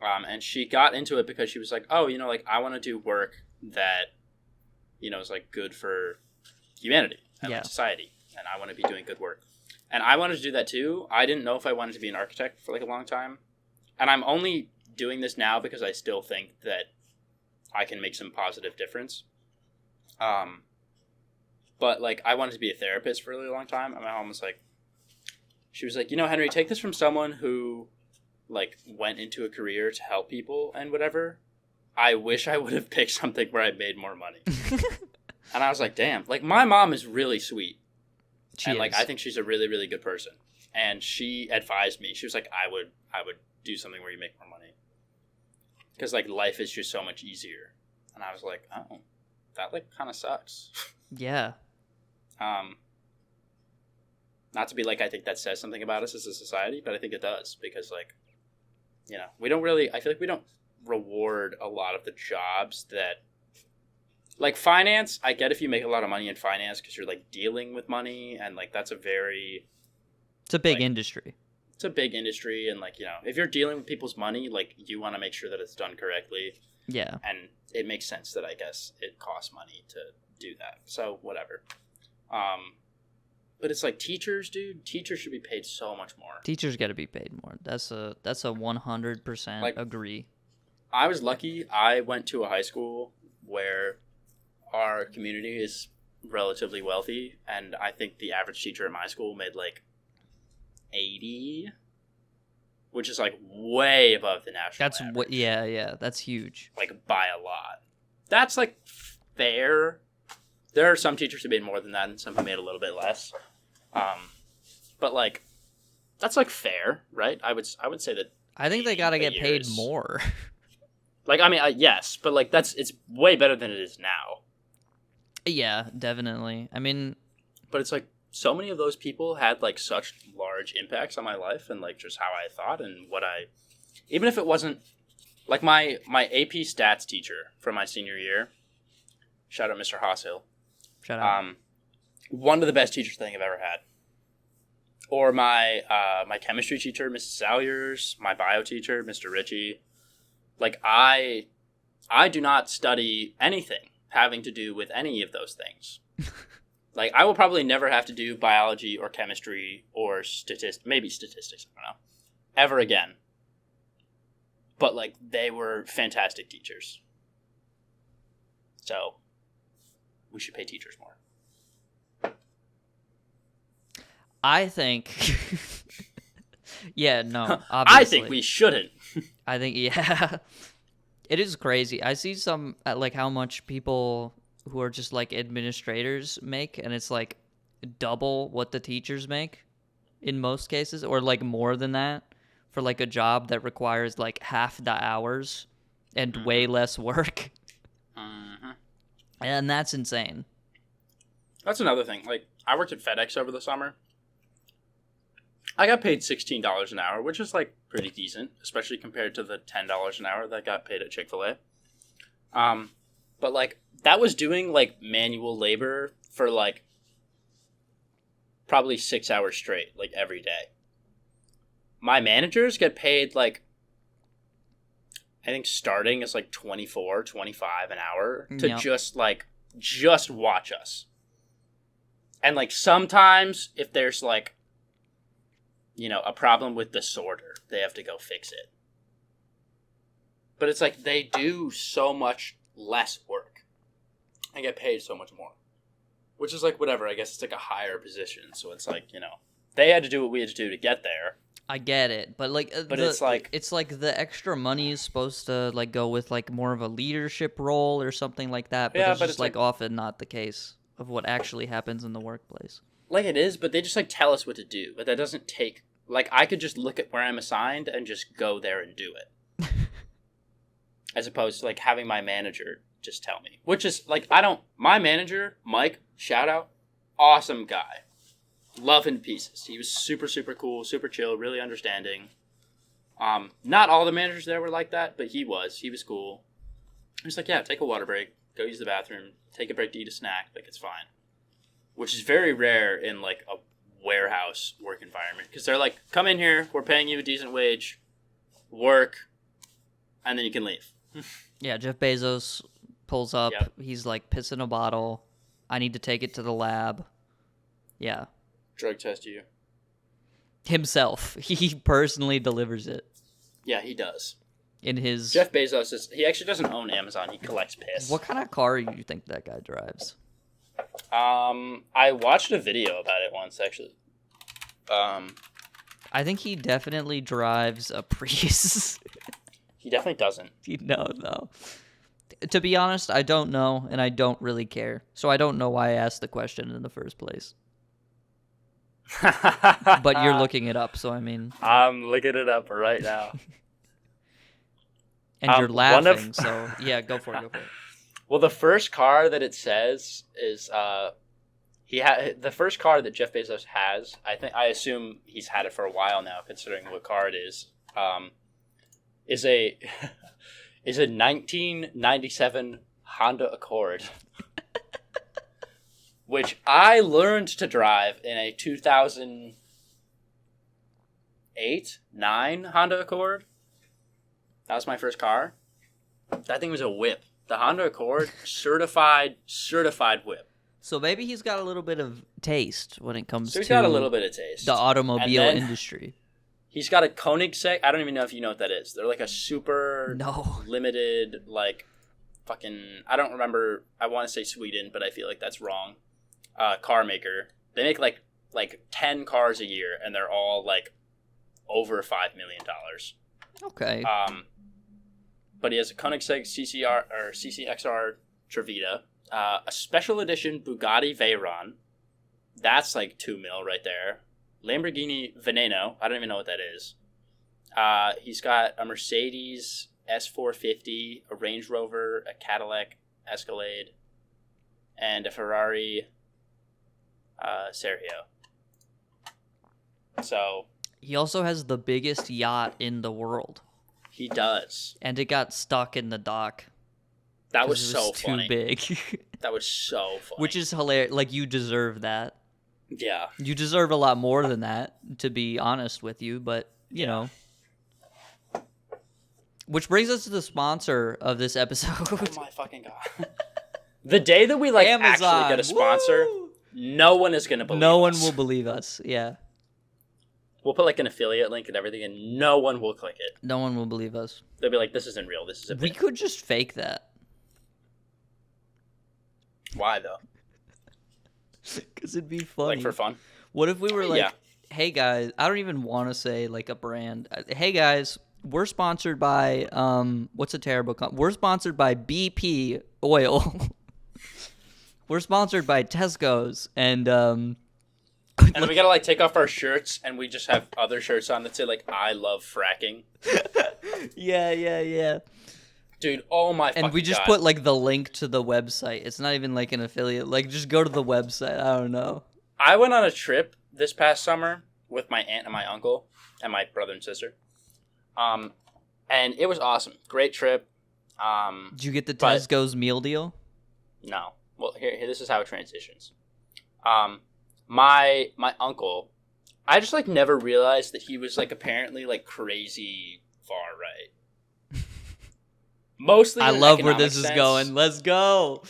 And she got into it because she was like, oh, like I want to do work that, is like good for humanity and like, society. And I want to be doing good work. And I wanted to do that too. I didn't know if I wanted to be an architect for like a long time. And I'm only doing this now because I still think that I can make some positive difference. But like I wanted to be a therapist for a really long time. And my mom was like, she was like, Henry, take this from someone who like went into a career to help people and whatever. I wish I would have picked something where I made more money. And I was like, damn, like my mom is really sweet. Like I think she's a really, really good person. And she advised me. She was like, I would do something where you make more money. Because like life is just so much easier. And I was like, oh, that like kind of sucks. Yeah. Not to be like, I think that says something about us as a society, but I think it does. Because like, we don't really, I feel like we don't reward a lot of the jobs that, like finance, I get if you make a lot of money in finance because you're like dealing with money and like that's it's a big industry. It's a big industry and like, if you're dealing with people's money, like you want to make sure that it's done correctly. Yeah. And it makes sense that I guess it costs money to do that. So whatever. But it's like teachers, dude. Teachers should be paid so much more. Teachers got to be paid more. That's a 100% like, agree. I was lucky. I went to a high school where our community is relatively wealthy, and I think the average teacher at my school made like 80, which is like way above the national average. Yeah, that's huge. Like by a lot. That's like fair. There are some teachers who made more than that, and some who made a little bit less. But like, that's like fair, right? I would say that. I think they gotta get paid more. Like, I mean, yes, but like it's way better than it is now. Yeah, definitely. I mean, but it's like so many of those people had like such large impacts on my life and like just how I thought and even if it wasn't like my AP stats teacher from my senior year. Shout out Mr. Hossill. Shout out. One of the best teachers I think I've ever had. Or my chemistry teacher, Mrs. Salyers, my bio teacher, Mr. Ritchie. Like I do not study anything having to do with any of those things. Like I will probably never have to do biology or chemistry or maybe statistics, I don't know, ever again. But like they were fantastic teachers. So we should pay teachers more. I think yeah, no, obviously. I think we shouldn't. I think yeah. It is crazy. I see some like how much people who are just like administrators make, and it's like double what the teachers make in most cases, or like more than that for like a job that requires like half the hours and way less work. Mm-hmm. And that's insane. That's another thing. Like I worked at FedEx over the summer. I got paid $16 an hour, which is like pretty decent, especially compared to the $10 an hour that I got paid at Chick-fil-A. But like that was doing like manual labor for like probably 6 hours straight, like every day. My managers get paid like, I think starting is like 24, 25 an hour to just watch us. And like sometimes if there's like, a problem with the sorter, they have to go fix it. But it's like they do so much less work and get paid so much more. Which is like whatever, I guess it's like a higher position. So it's like, they had to do what we had to do to get there. I get it, but like it's like the extra money is supposed to like go with like more of a leadership role or something like that, but it's just like often not the case of what actually happens in the workplace. Like it is, but they just like tell us what to do. But that doesn't take like I could just look at where I'm assigned and just go there and do it. As opposed to like having my manager just tell me. Which is like my manager, Mike, shout out, awesome guy. Love in pieces. He was super, super cool, super chill, really understanding. Not all the managers there were like that, but he was. He was cool. He was like, yeah, take a water break, go use the bathroom, take a break to eat a snack, like it's fine. Which is very rare in like a warehouse work environment. Because they're like, come in here, we're paying you a decent wage, work, and then you can leave. Yeah, Jeff Bezos pulls up. Yep. He's like, piss in a bottle. I need to take it to the lab. Yeah. Drug test you. Himself. He personally delivers it. Yeah, he does. In his... Jeff Bezos he actually doesn't own Amazon. He collects piss. What kind of car do you think that guy drives? I watched a video about it once, actually. I think he definitely drives a Prius. He definitely doesn't. No. To be honest, I don't know, and I don't really care. So I don't know why I asked the question in the first place. But you're looking it up, so I mean... I'm looking it up right now. And you're laughing, so yeah, go for it. Well, the first car that it says is the first car that Jeff Bezos has. I assume he's had it for a while now, considering what car it is. Is a 1997 Honda Accord, which I learned to drive in a 2008-9 Honda Accord. That was my first car. That thing was a whip. The Honda Accord, certified whip. So maybe he's got a little bit of taste when it comes So he's to got a little bit of taste. the automobile And then industry. He's got a Koenigsegg. I don't even know if you know what that is. They're like a super limited, like, fucking... I don't remember. I want to say Sweden, but I feel like that's wrong. Car maker. They make like 10 cars a year, and they're all like over $5 million. Okay. But he has a Koenigsegg CCXR Trevita, a special edition Bugatti Veyron. That's like $2 million right there. Lamborghini Veneno. I don't even know what that is. He's got a Mercedes S450, a Range Rover, a Cadillac Escalade, and a Ferrari Sergio. So he also has the biggest yacht in the world. he does. And it got stuck in the dock. That was It so was funny. too big. That was so funny. Which is hilarious. Like, you deserve that. Yeah. You deserve a lot more than that, to be honest with you, but, you know. Which brings us to the sponsor of this episode. Oh my fucking god. The day that we like Amazon. actually get a sponsor, Woo! no one is going to believe No us. one will believe us. Yeah. We'll put like an affiliate link and everything, and no one will click it. No one will believe us. They'll be like, this isn't real. This is a We bit. could just fake that. Why, though? Because it'd be funny. Like, for fun? What if we were like, Yeah. hey guys, I don't even want to say like a brand. Hey guys, we're sponsored by, what's a terrible we're sponsored by BP Oil. We're sponsored by Tesco's, and And then we gotta like take off our shirts, and we just have other shirts on that say like, I love fracking. yeah. Dude, oh my fucking And we just God. put like the link to the website. It's not even like an affiliate. Like, just go to the website. I don't know. I went on a trip this past summer with my aunt and my uncle and my brother and sister. And it was awesome. Great trip. Did you get the but- Tesco's meal deal? No. Well, here this is how it transitions. My uncle, I just like never realized that he was like apparently like crazy far right. Mostly I in an love where economic this is sense, going. Let's go.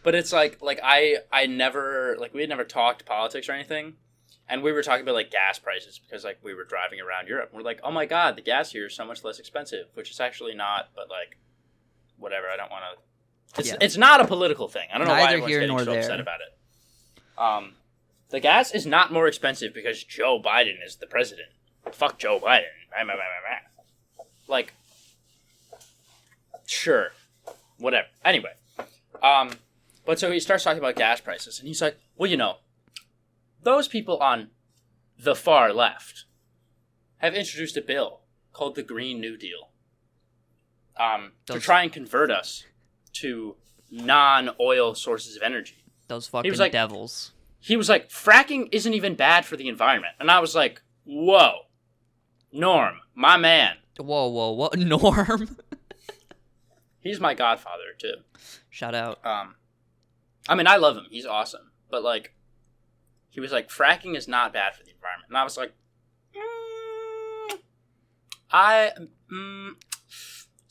But it's like I never like we had never talked politics or anything, and we were talking about like gas prices because like we were driving around Europe. We're like, oh my god, the gas here is so much less expensive, which is actually not. But like, whatever. I don't want to. It's not a political thing. I don't know why Neither everyone's here getting nor so there. upset about it. The gas is not more expensive because Joe Biden is the president. Fuck Joe Biden. Like, sure, whatever. Anyway, but so he starts talking about gas prices, and he's like, well, you know, those people on the far left have introduced a bill called the Green New Deal to try and convert us to non-oil sources of energy. Those fucking like- devils. He was like, fracking isn't even bad for the environment. And I was like, whoa, Norm, my man. Whoa. Norm? He's my godfather, too. Shout out. I mean, I love him. He's awesome. But, like, he was like, fracking is not bad for the environment. And I was like,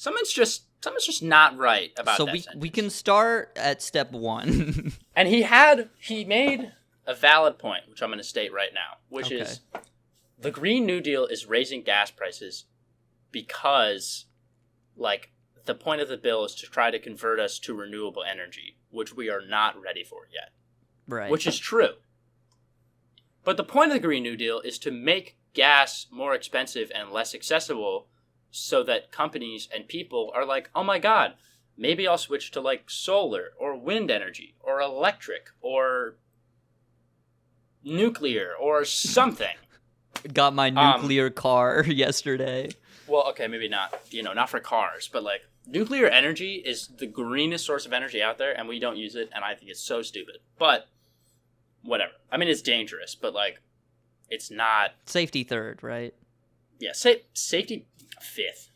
Something's just not right about So that we sentence. can start at step 1. And he made a valid point, which I'm going to state right now, which Okay. is the Green New Deal is raising gas prices because, like, the point of the bill is to try to convert us to renewable energy, which we are not ready for yet. Right. Which is true. But the point of the Green New Deal is to make gas more expensive and less accessible so that companies and people are like, oh my god, maybe I'll switch to like solar or wind energy or electric or nuclear or something. Got my nuclear car yesterday. Well, okay, maybe not, not for cars, but like nuclear energy is the greenest source of energy out there and we don't use it and I think it's so stupid. But whatever. I mean, it's dangerous, but like it's not Safety third, right? Yeah, safety fifth.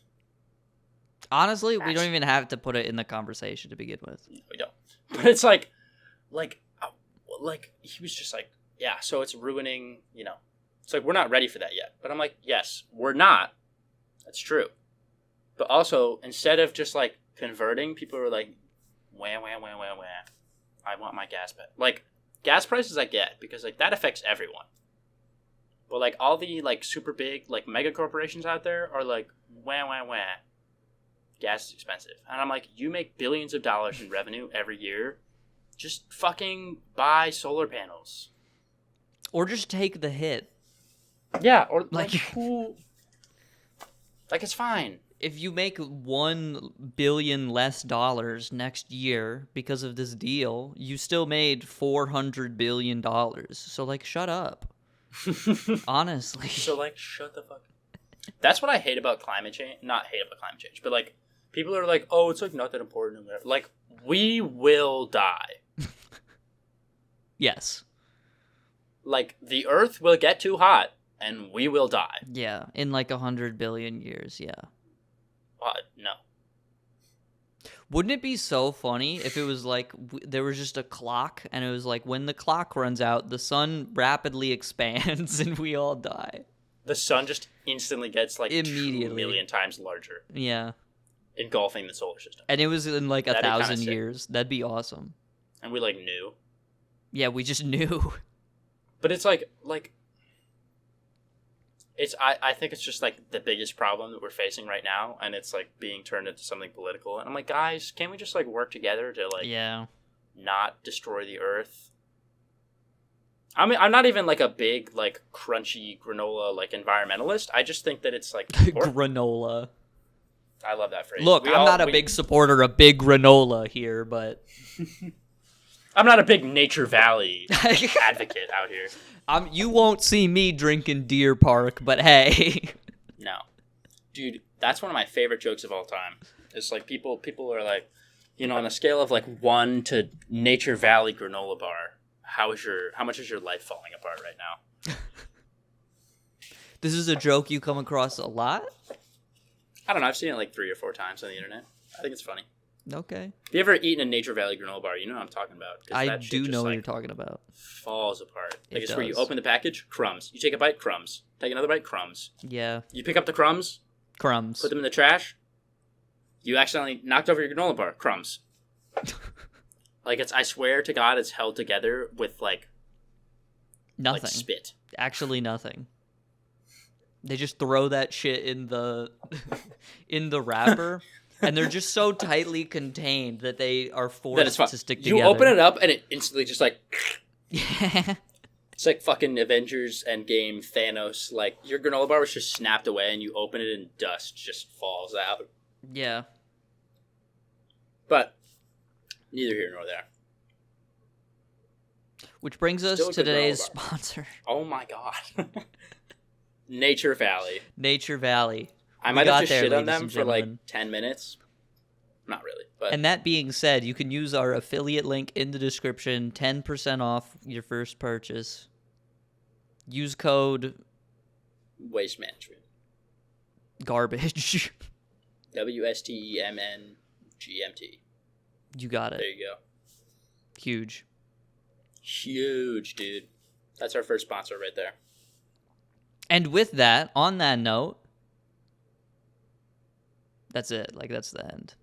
Honestly, we don't even have to put it in the conversation to begin with. No, we don't. But it's like he was just like, yeah, so it's ruining, it's like we're not ready for that yet. But I'm like, yes, we're not. That's true. But also, instead of just like converting, people were like, wah, wah, wah, wah, wah. I want my gas back. Like, gas prices I get because like that affects everyone. But like all the like super big like mega corporations out there are like, wah, wah, wah. Gas is expensive. And I'm like, you make billions of dollars in revenue every year. Just fucking buy solar panels. Or just take the hit. Yeah, or like who... Like, it's fine. If you make $1 billion less dollars next year because of this deal, you still made $400 billion. So, like, shut up. Honestly. So, like, shut the fuck up. That's what I hate about climate change. Not hate about climate change, but, like, people are like, oh, it's, like, not that important. And whatever. Like, we will die. Yes. Like, the Earth will get too hot, and we will die. Yeah, in, like, 100 billion years, yeah. No. Wouldn't it be so funny if it was like there was just a clock and it was like when the clock runs out, the sun rapidly expands and we all die? The sun just instantly gets like Immediately. 2 million times larger, Yeah. engulfing the solar system. And it was in like That'd be kinda 1,000 sick. years. That'd be awesome. And we like knew. Yeah, we just knew. But it's like it's I think it's just like the biggest problem that we're facing right now, and it's like being turned into something political. And I'm like, guys, can't we just like work together to like Yeah. not destroy the earth? I mean, I'm not even like a big like crunchy granola like environmentalist. I just think that it's like important. Granola. I love that phrase. Look, I'm not a big supporter of big granola here, but I'm not a big Nature Valley advocate out here. You won't see me drinking Deer Park, but hey. No. Dude, that's one of my favorite jokes of all time. It's like people are like, on a scale of like 1 to Nature Valley granola bar, how much is your life falling apart right now? This is a joke you come across a lot? I don't know, I've seen it like 3 or 4 times on the internet. I think it's funny. Okay. If you ever eaten a Nature Valley granola bar, you know what I'm talking about. 'Cause I that shit do just, know what like, you're talking about. falls apart. Like, It it's where you does. open the package, crumbs. You take a bite, crumbs. Take another bite, crumbs. Yeah. You pick up the crumbs, Crumbs. put them in the trash. You accidentally knocked over your granola bar, crumbs. Like, I swear to God, it's held together with like Nothing. spit. Actually nothing. They just throw that shit in the in the wrapper, and they're just so tightly contained that they are That it's forced fun. to stick You together. open it up and it instantly just like Yeah. it's like fucking Avengers Endgame Thanos. Like your granola bar was just snapped away and you open it and dust just falls out. Yeah. But neither here nor there. Which brings us Still a to good today's granola bar. sponsor, Oh my god. Nature Valley. Nature Valley. I We might have got just there, shit on ladies them and for like gentlemen. 10 minutes. Not really, but And that being said, you can use our affiliate link in the description, 10% off your first purchase. Use code waste management. garbage. WSTE MGMT. You got There it. you go. Huge. Huge, dude. That's our first sponsor right there. And with that, on that note, that's it. Like that's the end.